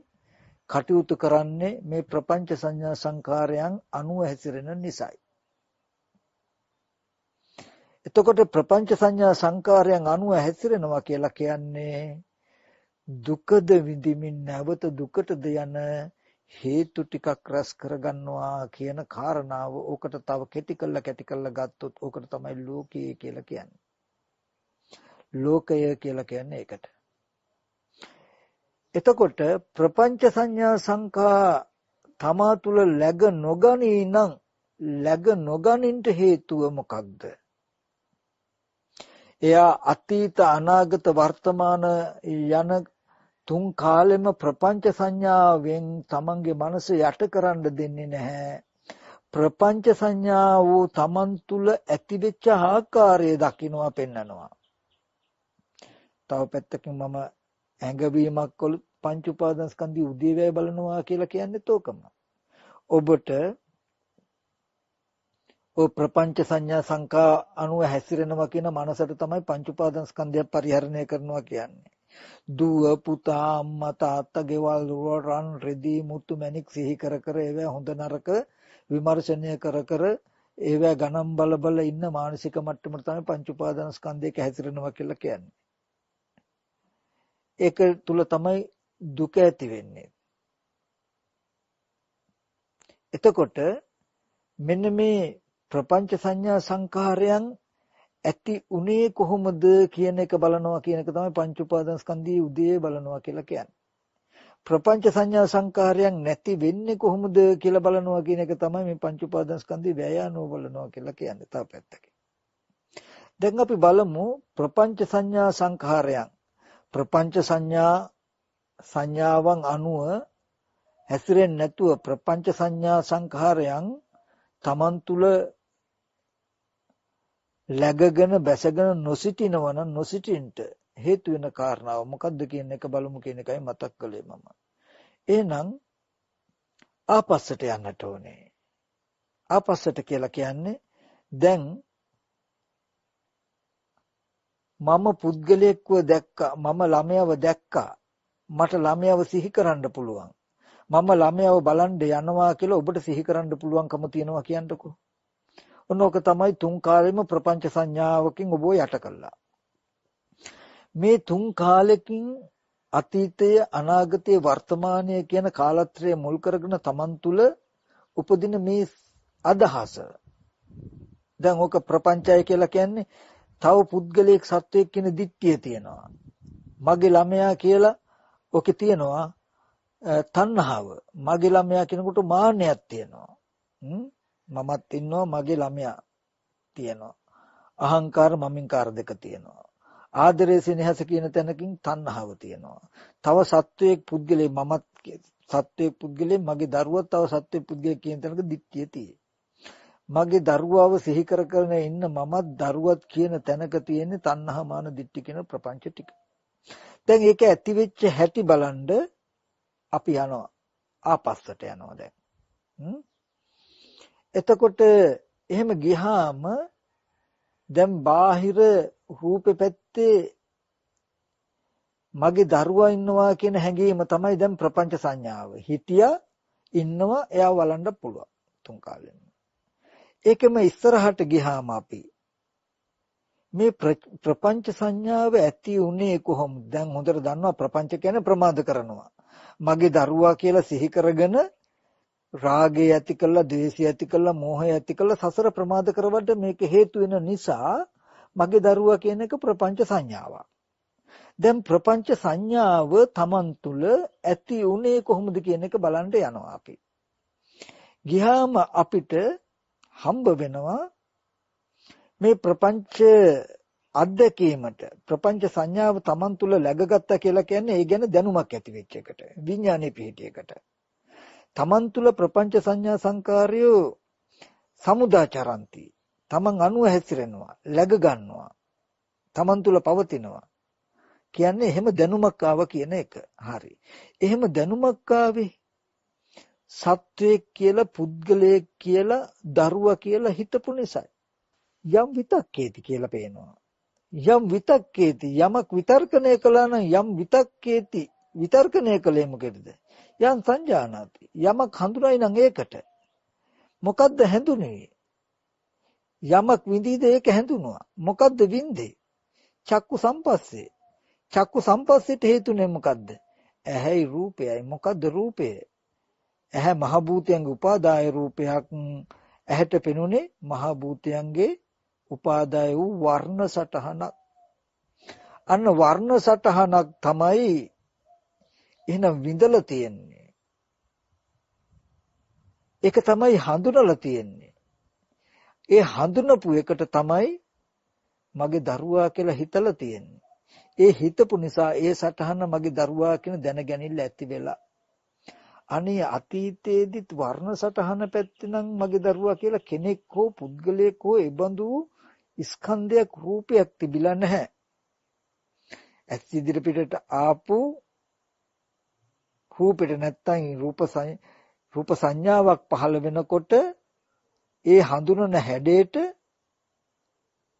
කටයුතු කරන්නේ මේ ප්‍රපංච සංඥා සංකාරයන් අනුව හැසිරෙන නිසායි. එතකොට ප්‍රපංච සංඥා සංකාරයන් අනුව හැසිරෙනවා කියලා කියන්නේ දුකද විඳිමින් නැවත දුකටද යන හේතු ටිකක් රැස් කරගන්නවා කියන කාරණාව ඕකට තව කැටි කළා ගත්තොත් ඕකට තමයි ලෝකය කියලා කියන්නේ. ලෝකය කියලා කියන්නේ ඒකට. එතකොට ප්‍රපංච සංඥා සංඛා තමා තුල läග නොගනී නම් läග නොගනින්ට හේතුව මොකක්ද? එයා අතීත අනාගත වර්තමාන යන තුන් කාලෙම ප්‍රපංච සංඥාවෙන් තමන්ගේ මනස යට කරන්න දෙන්නේ නැහැ. ප්‍රපංච සංඥාව තමන් තුල ඇතිවෙච්ච ආකාරය දකින්නවා පෙන්නනවා. තව පැත්තකින් මම ඇඟවීමක් කොළ පංච උපාදානස්කන්ධي උදේවැය බලනවා කියලා කියන්නේත් ඕකම. ඔබට ඔය ප්‍රපංච සංඥා සංකා අනුව හැසිරෙනවා කියන මනසට තමයි පංච උපාදානස්කන්ධය පරිහරණය කරනවා කියන්නේ. දුව පුතා අම්මා තාත්තා ගෙවල් රන් රෙදි මුතු මැණික් සිහි කර කර ඒවා හොඳ නරක විමර්ශනය කර කර ඒවා ගණන් බල ඉන්න මානසික මට්ටමට තමයි පංච උපාදානස්කන්ධයක හැසිරෙනවා කියලා කියන්නේ. ඒක තුල තමයි දුක ඇති වෙන්නේ. එතකොට මෙන්න මේ ප්‍රපංච සංඥා සංඛාරයන් ඇති උනේ කොහොමද කියන එක බලනවා කියන එක තමයි පංච උපාදානස්කන්ධයේ උදේ බලනවා කියලා කියන්නේ. ප්‍රපංච සංඥා සංඛාරයන් නැති වෙන්නේ කොහොමද කියලා බලනවා කියන එක තමයි මේ පංච උපාදානස්කන්ධයේ වැයano බලනවා කියලා කියන්නේ. තව පැත්තකින්. දැන් අපි බලමු ප්‍රපංච සංඥා සංඛාරයන්. ප්‍රපංච සංඥාවන් අනුව හැසිරෙන්නේ නැතුව ප්‍රපංච සංඥා සංඛාරයන් තමන් තුල läගගෙන බැසගෙන නොසිටිනවන නොසිටින්ට හේතු වෙන කාරණාව මොකද්ද කියන එක බලමු කියන එකයි මතක් කළේ මම. එහෙනම් ආපස්සට යන්නට ඕනේ. ආපස්සට කියලා කියන්නේ දැන් මම පුද්ගලයෙක්ව දැක්කා, මම ළමයව දැක්කා, මට ළමයව සිහි කරන්න පුළුවන්, මම ළමයව බලන්න යනවා කියලා ඔබට සිහි කරන්න පුළුවන්කම තියෙනවා කියන්නකෝ. ඔනෝක තමයි තුන් කාලෙම ප්‍රපංච සංඥාවකින් ඔබ යට කළා. මේ තුන් කාලෙකින් අතීතය, අනාගතය, වර්තමානය කියන කාලත්‍රය මුල් කරගෙන Taman තුල උපදින මේ අදහස. දැන් ඕක ප්‍රපංචය කියලා කියන්නේ තව පුද්ගලයෙක් සත්වයක් කියන දිට්ඨිය තියෙනවා. මගේ ළමයා කියලා ඕකේ තියෙනවා තණ්හාව. මගේ ළමයා කියනකොට මාන්නයක් තියෙනවා. මමත් ඉන්නවා මගේ ළමයා තියෙනවා. අහංකාර මමින්කාර දෙක තියෙනවා. ආදරය සෙනෙහස කියන තැනකින් තණ්හාව තියෙනවා. තව සත්වයක් පුද්ගලයෙක් මමත් සත්වයක් පුද්ගලයෙක් මගේ දරුවා තව සත්වයක් පුද්ගලයෙක් කියන තැනක දිට්ඨිය තියෙයි. මගේ දරුවාව සිහි කරගෙන ඉන්න මමත් දරුවත් කියන තැනක තියෙන තණ්හා මාන දිට්ඨි කියන ප්‍රපංච ටික. දැන් ඒක ඇති වෙච්ච හැටි බලන්ඩ අපි යනවා ආපස්සට යනවා දැන්. එතකොට එහෙම ගියාම දැන් බාහිර රූපේ පැත්තේ මගේ දරුවා ඉන්නවා කියන හැඟීම තමයි දැන් ප්‍රපංච සංඥාව. හිතියා ඉන්නවා එයා වළඳ පුළුවන් තුන් කාලෙම. ඒකෙම ඉස්සරහට ගියාම අපි මේ ප්‍රපංච සංඥාව ඇති උනේ කොහොමද? දැන් හොඳට දන්නවා ප්‍රපංච කියන්නේ ප්‍රමාද කරනවා. මගේ දරුවා කියලා සිහි කරගෙන රාගය ඇති කළා, ද්වේෂය ඇති කළා, මෝහය ඇති කළා සසර ප්‍රමාද කරවන්න මේක හේතු වෙන නිසා මගේ දරුවා කියන එක ප්‍රපංච සංඥාවක්. දැන් ප්‍රපංච සංඥාව Taman තුල ඇති උනේ කොහොමද කියන එක බලන්න යනවා අපි. ගියාම අපිට හම්බ වෙනවා මේ ප්‍රපංච අත්දැකීමට ප්‍රපංච සංඥාව Taman තුල läගගත්තා කියලා කියන්නේ ඒ ගැන දැනුමක් ඇති වෙච්ච එකට, විඥානයේ පිහිටියකට. Taman තුල ප්‍රපංච සංඥා සංකාරය සමුදාචරಂತಿ. Taman අනුව හැසිරෙනවා, läග ගන්නවා. Taman තුල පවතිනවා. කියන්නේ එහෙම දැනුමක් ආව කියන එක. හරි. එහෙම දැනුමක් ආවේ සත්වයක් කියලා, පුද්ගලයෙක් කියලා, දරුවා කියලා හිතපු නිසායි. යම් විතක්කේති කියලා පේනවා. යම් විතක්කේති යමක් විතර්කණය කළා නම් යම් විතක්කේති විතර්කණය කළේ මොකේද? යම් සංජානාති යමක් හඳුනයි නම් ඒකට. මොකද්ද හැඳුනේ? යමක් විඳීද ඒක හැඳුනුවා. මොකද්ද විඳේ? චක්කු සම්පස්සේ. චක්කු සම්පස්සේට හේතුනේ මොකද්ද? ඇහැයි රූපයයි. මොකද්ද රූපය? ඇහැ මහ භූතයන්ගේ උපාදාය රූපයක්. ඇහැට පෙනුනේ මහ භූතයන්ගේ උපාදාය වූ වර්ණ සටහනක්. අන්න වර්ණ සටහනක් තමයි එහෙනම් විඳලා තියෙන්නේ. ඒක තමයි හඳුනලා තියෙන්නේ. ඒ හඳුනපු එකට තමයි මගේ දරුවා කියලා හිතලා තියෙන්නේ. ඒ හිතපු නිසා ඒ සටහන මගේ දරුවා කියන දැනගැනිල්ල ඇති වෙලා. අනේ අතීතයේදීත් වර්ණ සටහන පැත්තේ නම් මගේ දරුවා කියලා කෙනෙක් හෝ පුද්ගලයෙක් හෝ ඒබඳු ස්කන්ධයක් රූපයක් තිබිලා නැහැ. ඇස් ඉදිරිපිටට ආපු රූපෙට නැත්තම් රූප සංඥාවක් පහළ වෙනකොට ඒ හඳුනන හැඩයට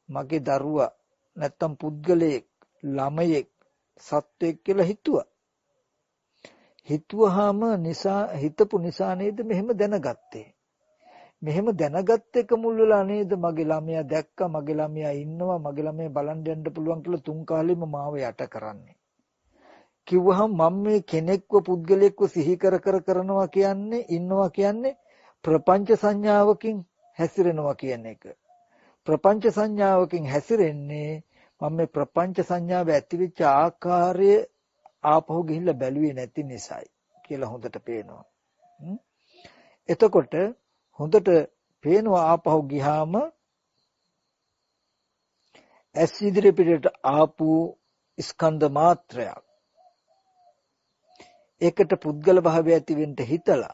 මගේ දරුවා නැත්තම් පුද්ගලයෙක්, ළමයෙක්, සත්වෙක් කියලා හිතුවා. හිතුවාම නිසා හිතපු නිසා නේද මෙහෙම දැනගත්තේ. මෙහෙම දැනගත්ත එක මුල් වෙලා නේද මගේ ළමයා දැක්කා, මගේ ළමයා ඉන්නවා, මගේ ළමයා බලන් යන්න පුළුවන් කියලා තුන් කාලෙම මාව යට කරන්නේ. කිව්වහම මම මේ කෙනෙක්ව පුද්ගලයෙක්ව සිහි කරනවා කියන්නේ, ඉන්නවා කියන්නේ ප්‍රපංච සංඥාවකින් හැසිරෙනවා කියන එක. ප්‍රපංච සංඥාවකින් හැසිරෙන්නේ මම මේ ප්‍රපංච සංඥාව ඇතිවෙච්ච ආකාරය ආපහු ගිහිල්ලා බැලුවේ නැති නිසායි කියලා හොඳට පේනවා. එතකොට හොඳට පේනවා ආපහු ගියාම ඇස් ඉදිරි පිටට ආපු ස්කන්ධ මාත්‍රයක්. ඒකට පුද්ගල භාවය ඇති වෙන්න හිතලා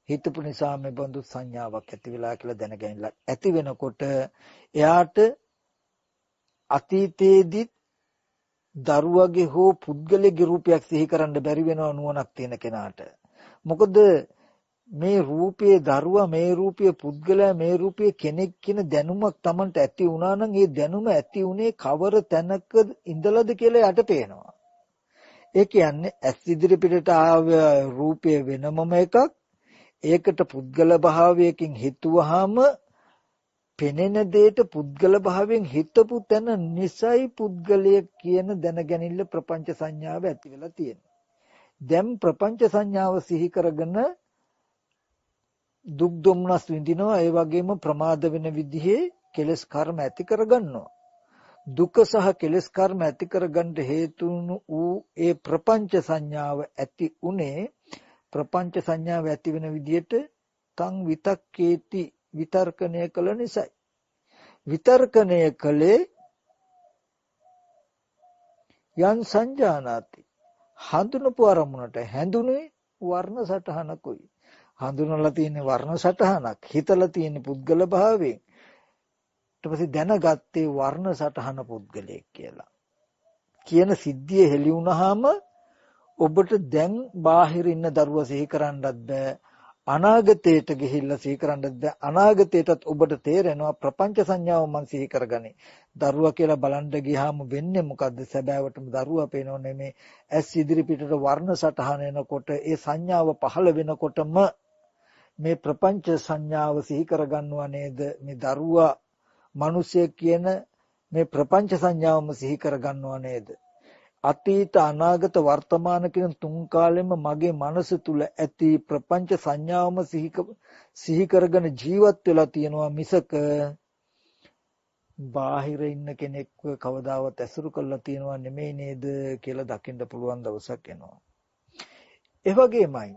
හිතපු නිසා මේ බඳු සංඥාවක් ඇති වෙලා කියලා දැනගැනලා ඇති වෙනකොට එයාට අතීතයේදී දරුවගේ හෝ පුද්ගලයාගේ රූපයක් සිහි කරන්න බැරි වෙනව නුවණක් තියෙන කෙනාට. මොකද මේ රූපයේ දරුවා, මේ රූපයේ පුද්ගලයා, මේ රූපයේ කෙනෙක් කියන දැනුමක් Tamanට ඇති වුණා නම් ඒ දැනුම ඇති උනේ කවර තැනක ඉඳලාද කියලා යට පේනවා. ඒ කියන්නේ ඇස් ඉදිරි පිටට ආව රූපය වෙනමම එකක්. ඒකට පුද්ගල භාවයකින් හිතුවාම පෙනෙන දෙයට පුද්ගල භාවයෙන් හිතපු තැන නිසයි පුද්ගලය කියන දැනගැනිල්ල ප්‍රපංච සංඥාව ඇති වෙලා තියෙන්නේ. දැන් ප්‍රපංච සංඥාව සිහි කරගෙන දුක් දුම්නස් විඳිනවා. ඒ වගේම ප්‍රමාද වෙන විදිහේ කෙලෙස් කර්ම ඇති කරගන්නවා. දුක සහ කෙලෙස් කර්ම ඇති කරගන්න හේතු වූ ඒ ප්‍රපංච සංඥාව ඇති උනේ ප්‍රපංච සංඥාව ඇති වෙන විදිහට තං විතක්කේති විතර්කණය කළ නිසායි. විතර්කණය කළේ යන් සංජානාති හඳුනපු අරමුණට හැඳුනේ වර්ණ සටහනකුයි. හඳුනලා තියෙන වර්ණ සටහනක්, හිතලා තියෙන පුද්ගල භාවයෙන් ඊට පස්සේ දැනගත්තේ වර්ණ සටහන පුද්ගලයෙක් කියලා. කියන සිද්ධිය හෙළි වුණාම ඔබට දැන් බාහිර ඉන්න දරුවා සිහි කරන්නත් බෑ. අනාගතයට ගිහිල්ලා සිහි කරන්නත් බෑ. අනාගතයටත් ඔබට තේරෙනවා ප්‍රපංච සංඥාව මං සිහි කරගන්නේ. දරුවා කියලා බලන්න ගියාම වෙන්නේ මොකද්ද? සැබෑවටම දරුවා පේනව නෙමේ. ඇස් ඉදිරි පිටට වර්ණ සටහන එනකොට ඒ සංඥාව පහළ වෙනකොටම මේ ප්‍රපංච සංඥාව සිහි කරගන්නවා නේද? මේ දරුවා මිනිසෙක් කියන මේ ප්‍රපංච සංඥාවම සිහි කරගන්නවා නේද? අතීත අනාගත වර්තමාන කියන තුන් කාලෙම මගේ මනස තුල ඇති ප්‍රපංච සංඥාවම සිහි කරගෙන ජීවත් වෙලා තියෙනවා මිසක බාහිර ඉන්න කෙනෙක්ව කවදාවත් ඇසුරු කරලා තියෙනවා නෙමෙයි නේද කියලා දකින්න පුළුවන් දවසක් එනවා. ඒ වගේමයි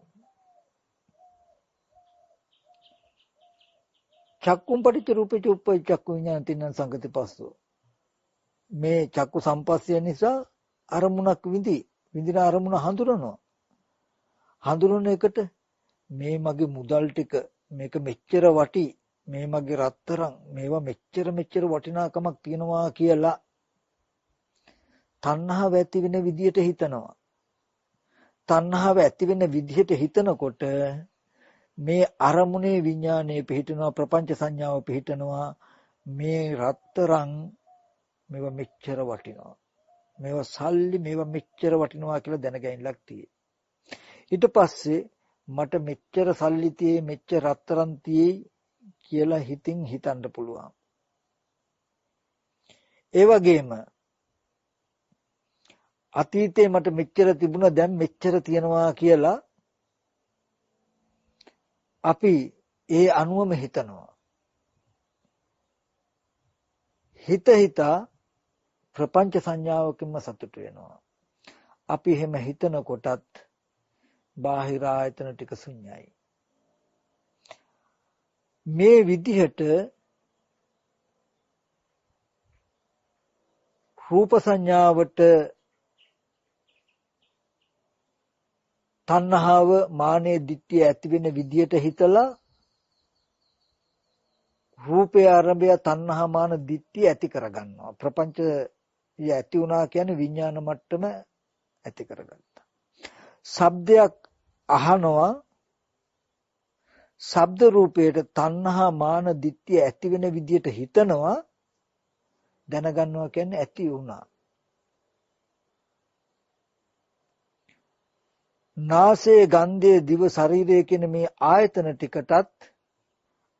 චක්කුම් පටිච්ච රූපේච උප්පයි චක්කු විඥාන තින්න සංගති පස්සෝ. මේ චක්කු සම්පස්සය නිසා අරමුණක් විඳින අරමුණ හඳුනනවා. හඳුනන එකට මේ මගේ මුදල් ටික, මේක මෙච්චර වටි, මේ මගේ රත්තරන්, මේවා මෙච්චර වටිනාකමක් තියනවා කියලා තණ්හාව ඇති වෙන විදියට හිතනවා. තණ්හාව ඇති වෙන විදියට හිතනකොට මේ අරමුණේ විඥානයේ පිහිටනවා, ප්‍රපංච සංඥාව පිහිටනවා. මේ රත්තරන් මේවා මෙච්චර වටිනවා, මේවා සල්ලි මේවා මෙච්චර වටිනවා කියලා දැනගැනින්නක් තියෙයි. ඊට පස්සේ මට මෙච්චර සල්ලි තියෙයි, මෙච්චර රත්තරන් තියෙයි කියලා හිතින් හිතන්න පුළුවන්. ඒ වගේම අතීතේ මට මෙච්චර තිබුණා, දැන් මෙච්චර තියනවා කියලා අපි ඒ අනුවම හිතනවා. හිතා ප්‍රපංච සංඥාවකින්ම සතුට වෙනවා. අපි එහෙම හිතනකොටත් බාහිර ආයතන ටික ශුන්‍යයි. මේ විදිහට රූප සංඥාවට තණ්හාව, මානෙ, ditthිය ඇති වෙන විදියට හිතලා රූපේ ආරම්භය තණ්හා, මාන, ditthිය ඇති කරගන්නවා. ප්‍රපංචය ඇති වුණා කියන්නේ විඥාන මට්ටම ඇති කරගත්තා. ශබ්දයක් අහනවා, ශබ්ද රූපයට තණ්හා, මාන, ditthිය ඇති වෙන විදියට හිතනවා, දැනගන්නවා කියන්නේ ඇති වුණා. නාසය, ගන්ධය, දිව, ශරීරය කියන මේ ආයතන ටිකටත්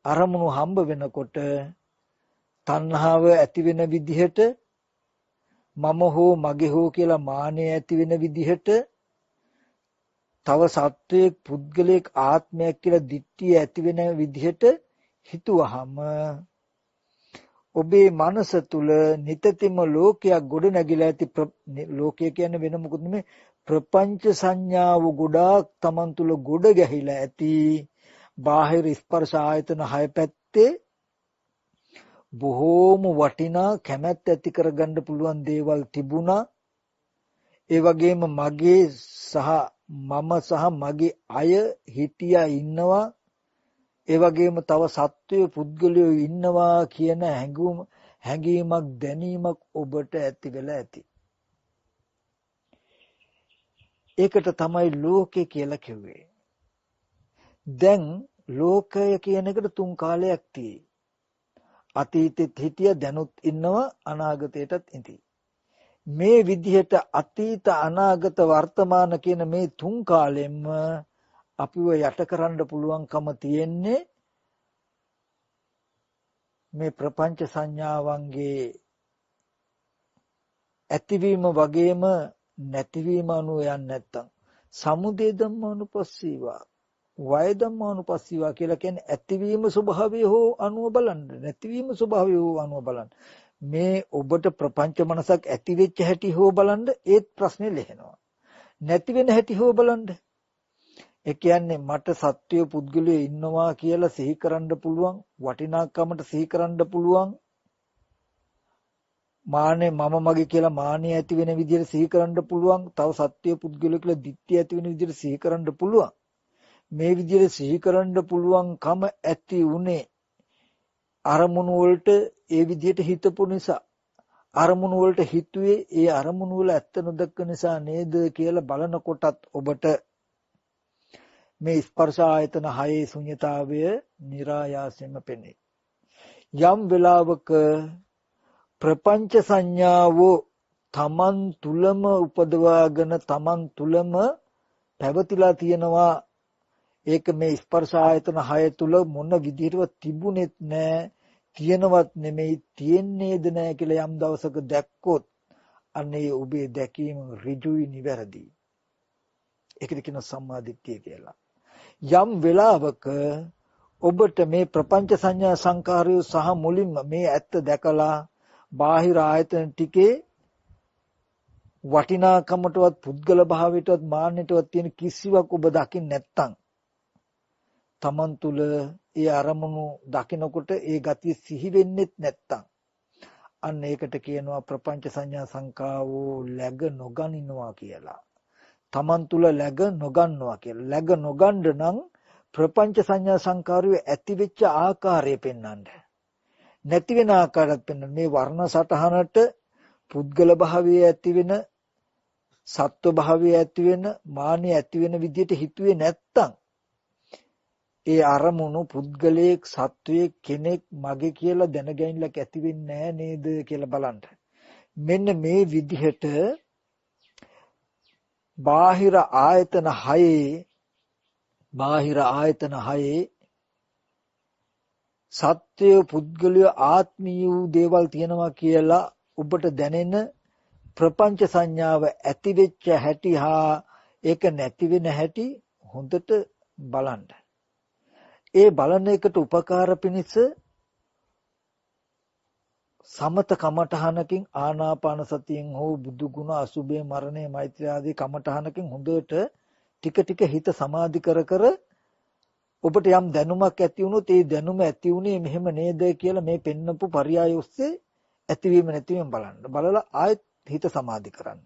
අරමුණු හම්බ වෙනකොට තණ්හාව ඇති වෙන විදිහට, මම හෝ මගේ හෝ කියලා මානය ඇති වෙන විදිහට, තව සත්වයක්, පුද්ගලයෙක්, ආත්මයක් කියලා ditthිය ඇති වෙන විදිහට හිතුවහම ඔබේ මනස තුල නිතතිම ලෝකයක් ගොඩ නැගිලා ඇති. ලෝකය කියන්නේ වෙන මොකුත් නෙමෙයි, ප්‍රපංච සංඥාව ගොඩාක් Taman තුල ගොඩ ගැහිලා ඇති. බාහිර ස්පර්ශ ආයතන හය පැත්තේ බොහෝම වටිනා කැමැත්ත ඇති කරගන්න පුළුවන් දේවල් තිබුණා. ඒ වගේම මගේ සහ මම සහ මගේ අය හිටියා ඉන්නවා. ඒ වගේම තව සත්වය පුද්ගලයෝ ඉන්නවා කියන හැඟීමක් දැනීමක් ඔබට ඇති වෙලා ඇති. ඒකට තමයි ලෝකය කියලා කිව්වේ. දැන් ලෝකය කියන එකට 3 කාලයක් තියෙයි. අතීතෙත් හිටිය, දැනුත් ඉන්නවා, අනාගතයටත් ඉඳී. මේ විදිහට අතීත අනාගත වර්තමාන කියන මේ 3 කාලෙම අපිව යට කරන්න පුළුවන්කම තියෙන්නේ මේ ප්‍රපංච සංඥාවන්ගේ ඇතිවීම වගේම නැතිවීම අනුව යන්නේ නැත්තම් සමුදය ධම්මානුපස්සීවා වය ධම්මානුපස්සීවා කියලා කියන්නේ ඇතිවීම ස්වභාවය හෝ අනුව බලන්න, නැතිවීම ස්වභාවය හෝ අනුව බලන්න. මේ ඔබට ප්‍රපංච මනසක් ඇති වෙච්ච හැටි හෝ බලන්න ඒත් ප්‍රශ්නේ ලෙහෙනවා. නැති වෙන හැටි හෝ බලන්න. ඒ කියන්නේ මට සත්වය පුද්ගලයෝ ඉන්නවා කියලා සිහි කරන්න පුළුවන්, වටිනාකමට සිහි කරන්න පුළුවන්. මානෙ මම මගේ කියලා මානෙ ඇති වෙන විදිහට සිහි කරන්න පුළුවන්. තව සත්වය පුද්ගලයෝ කියලා ditthිය ඇති වෙන විදිහට සිහි කරන්න පුළුවන්. මේ විදිහට සිහි කරන්න පුළුවන්කම ඇති උනේ අරමුණු වලට ඒ විදිහට හිතපු නිසා. අරමුණු වලට හිතුවේ ඒ අරමුණු වල ඇත්ත නොදක්ක නිසා නේද කියලා බලනකොටත් ඔබට මේ ස්පර්ශ ආයතන හයේ ශුන්‍යතාවය નિરાයාසයෙන්ම පෙනේ. යම් වෙලාවක ප්‍රපංච සංඥාව තමන් තුලම උපදවාගෙන තමන් තුලම පැවතිලා තියෙනවා. ඒක මේ ස්පර්ශ ආයතන හය තුල මොන විදිහටවත් තිබුණෙත් නැහැ, තියෙනවත් නෙමෙයි, තියෙන්නේද නැහැ කියලා යම් දවසක දැක්කොත් අනේ ඔබේ දැකීම ඍජුයි, නිවැරදි. ඒකද කියන සම්මාදිට්ඨිය කියලා. යම් වෙලාවක ඔබට මේ ප්‍රපංච සංඥා සංකාරය සහ මුලින්ම මේ ඇත්ත දැකලා බාහිර ආයතන ටිකේ වටිනාකමටවත් පුද්ගල භාවයටවත් මාන්නයටවත් තියෙන කිසිවක් ඔබ දකින්න නැත්තම් තමන් තුළ ඒ අරමුණු දකිනකොට ඒ ගතිය සිහි වෙන්නෙත් නැත්තම් අන්න ඒකට කියනවා ප්‍රපංච සංඥා සංකාවෝ läග නොගනිනවා කියලා. තමන් තුළ läග නොගන්නවා කියලා. läග නොගන්න නම් ප්‍රපංච සංඥා සංකාරය ඇති වෙච්ච ආකාරය පෙන්වන්න. නැති වෙන ආකාරයක් පෙන්වන්න. මේ වර්ණ සටහනට පුද්ගල භාවය ඇති වෙන, සත්ව භාවය ඇති වෙන, මානෙ ඇති වෙන විදිහට හිතුවේ නැත්තම් ඒ අරමුණු පුද්ගලයෙක්, සත්වයෙක්, කෙනෙක් මගේ කියලා දැනගැනිල්ලක් ඇති වෙන්නේ නැහැ නේද කියලා බලන්න. මෙන්න මේ විදිහට බාහිර ආයතන හයේ සත්‍ය පුද්ගලය ආත්මීය වූ දේවල් තියෙනවා කියලා ඔබට දැනෙන ප්‍රපංච සංඥාව ඇති වෙච්ච හැටි හා ඒක නැති වෙන හැටි හොඳට බලන්න. ඒ බලන එකට උපකාර පිණිස සමත කමඨහනකින් ආනාපාන සතියෙන් හෝ බුදු ගුණ අසුභේ මරණේ මෛත්‍රී ආදී කමඨහනකින් හොඳට ටික ටික හිත සමාධි කර කර ඔබට යම් දැනුමක් ඇති වුණොත් ඒ දැනුම ඇති උනේ මෙහෙම නේද කියලා මේ පෙන්නපු පරයය ඔස්සේ ඇතිවීම නැතිවීම බලන්න. බලලා ආයෙත් හිත සමාධි කරන්න.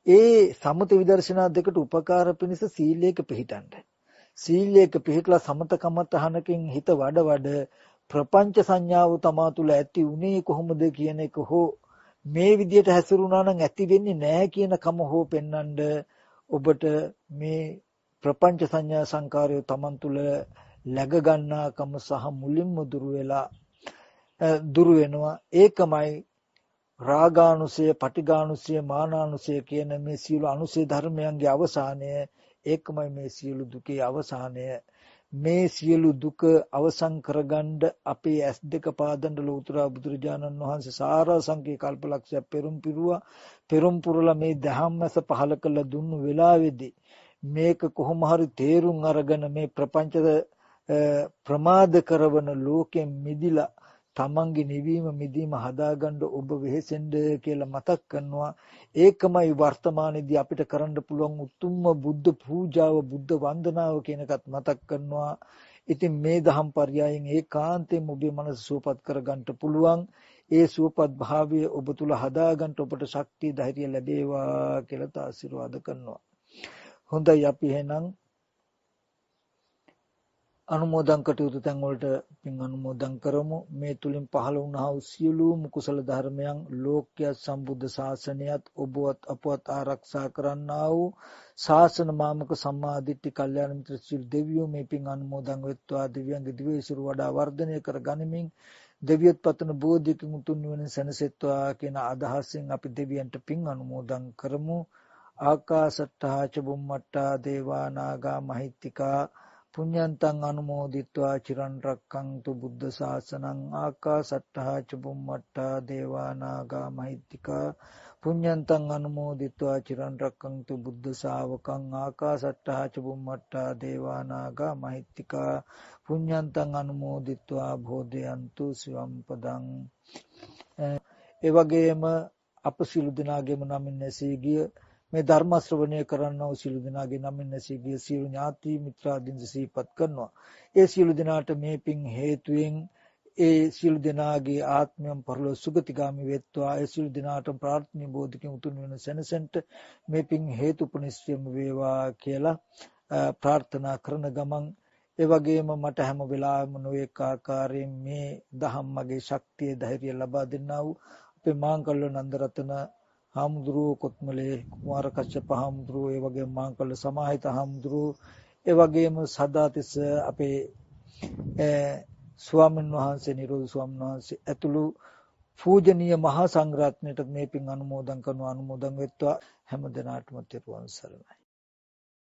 ඒ සමත විදර්ශනා දෙකට උපකාර පිණිස සීලයක පිහිටන්න. සීලයක පිහිටලා සමත කමඨහනකින් හිත වඩ ප්‍රපංච සංඥාව තමා තුළ ඇති උනේ කොහොමද කියන එක හෝ මේ විදියට හැසිරුණා නම් ඇති වෙන්නේ නැහැ කියන කම හෝ පෙන්වන්න ඔබට මේ ප්‍රපංච සංඥා සංකාරය තමන් තුළ läග ගන්නාකම සහ මුලින්ම දුරු වෙනවා. ඒකමයි රාගානුසය, පටිඝානුසය, මානානුසය කියන මේ සියලු අනුසය ධර්මයන්ගේ අවසානය. ඒකමයි මේ සියලු දුකේ අවසානය. මේ සියලු දුක අවසන් කරගන්න අපේ ඇස් දෙක පාදන්න ලෝතර බුදුරජාණන් වහන්සේ සාරාංශික කල්පලක්ෂය පෙරම් පුරලා මේ ධම්මස පහල කළ දුන්නු වෙලාවේදී මේක කොහොම හරි තේරුම් අරගෙන මේ ප්‍රපංච ප්‍රමාද කරවන ලෝකෙන් මිදිලා තමන්ගේ නිවීම මිදීම හදාගන්න ඔබ වෙහෙසෙන්න කියලා මතක් කරනවා. ඒකමයි වර්තමානයේදී අපිට කරන්න පුළුවන් උතුම්ම බුද්ධ පූජාව, බුද්ධ වන්දනාව කියන එකත් මතක් කරනවා. ඉතින් මේ දහම් පරයයන් ඒකාන්තයෙන් ඔබේ මනස සුවපත් කරගන්න පුළුවන්. ඒ සුවපත් භාවය ඔබ තුල හදාගන්න ඔබට ශක්තිය ධෛර්යය ලැබේවා කියලා ආශිර්වාද කරනවා. හොඳයි අපි එහෙනම් අනුමෝදන් කටයුතු තැන් වලට පින් අනුමෝදන් කරමු. මේ තුලින් පහළ වුණා වූ සියලුම කුසල ධර්මයන් ලෝක්‍ය සම්බුද්ධ ශාසනයත් ඔබවත් අපවත් ආරක්ෂා කරන්නා වූ ශාසන මාමක සම්මාදිට්ඨි කල්යාණ මිත්‍ර සිල් දෙවියෝ මේ පින් අනුමෝදන් වෙත්වා දිව්‍යංග දිවයිසුරු වඩා වර්ධනය කර ගනිමින් දෙවියොත් පතන බෝධිකින් උතුම් නිවන සැනසෙත්වා කියන අදහසින් අපි දෙවියන්ට පින් අනුමෝදන් කරමු. ආකාසට්ටා ච බුම්මට්ටා දේවා නාග මහිත්‍තිකා පුඤ්ඤන්තං අනුමෝදිත්වා චිරන් රැක්කන්තු බුද්ධ ශාසනං ආකාසට්ටා ච බුම්මට්ටා දේවා නාග මහිත්‍තිකා පුඤ්ඤන්තං අනුමෝදිත්වා චිරන් රැක්කන්තු බුද්ධ ශාවකං ආකාසට්ටා ච බුම්මට්ටා දේවා නාග මහිත්‍තිකා පුඤ්ඤන්තං අනුමෝදිත්වා භෝදයන්තු සිවම් පදං. ඒ වගේම අප සිළු දෙනාගේම නමින් නැසී ගිය මේ ධර්ම ශ්‍රවණය කරන්නව සිළු දෙනාගේ නමින් නැසී ගිය සියලු ඥාති මිත්‍රාදීන් සිහිපත් කරනවා. ඒ සියලු දෙනාට මේ පින් හේතුයෙන් ඒ සියලු දෙනාගේ ආත්මයන් පරලෝ සුගතිගාමි වෙත්වා. ඒ සියලු දෙනාට ප්‍රාර්ථනීය බෝධිකින් උතුම් වෙන සැනසෙන්ට මේ පින් හේතුපනිශ්චයම වේවා කියලා ප්‍රාර්ථනා කරන ගමන් ඒ වගේම මට හැම වෙලාවෙම නොඑක ආකාරයෙන් මේ දහම් මගේ ශක්තිය ධෛර්යය ලබා දෙන්නා වූ අපේ මාංකල්ල නන්දරතන හාමුදුරුවෝ කොත්මලේ කුමාර කච්චප හාමුදුරුවෝ ඒ වගේම මාංකල්ල සමාහිත හාමුදුරුවෝ ඒ වගේම සදාතිස්ස අපේ ස්වාමීන් වහන්සේ නිරෝධ ස්වාමීන් වහන්සේ ඇතුළු පූජනීය මහා සංඝරත්නයට මේ පින් අනුමෝදන් කරන අනුමෝදන් වෙත්වා. හැම දිනාටම තෙරුවන් සරණයි.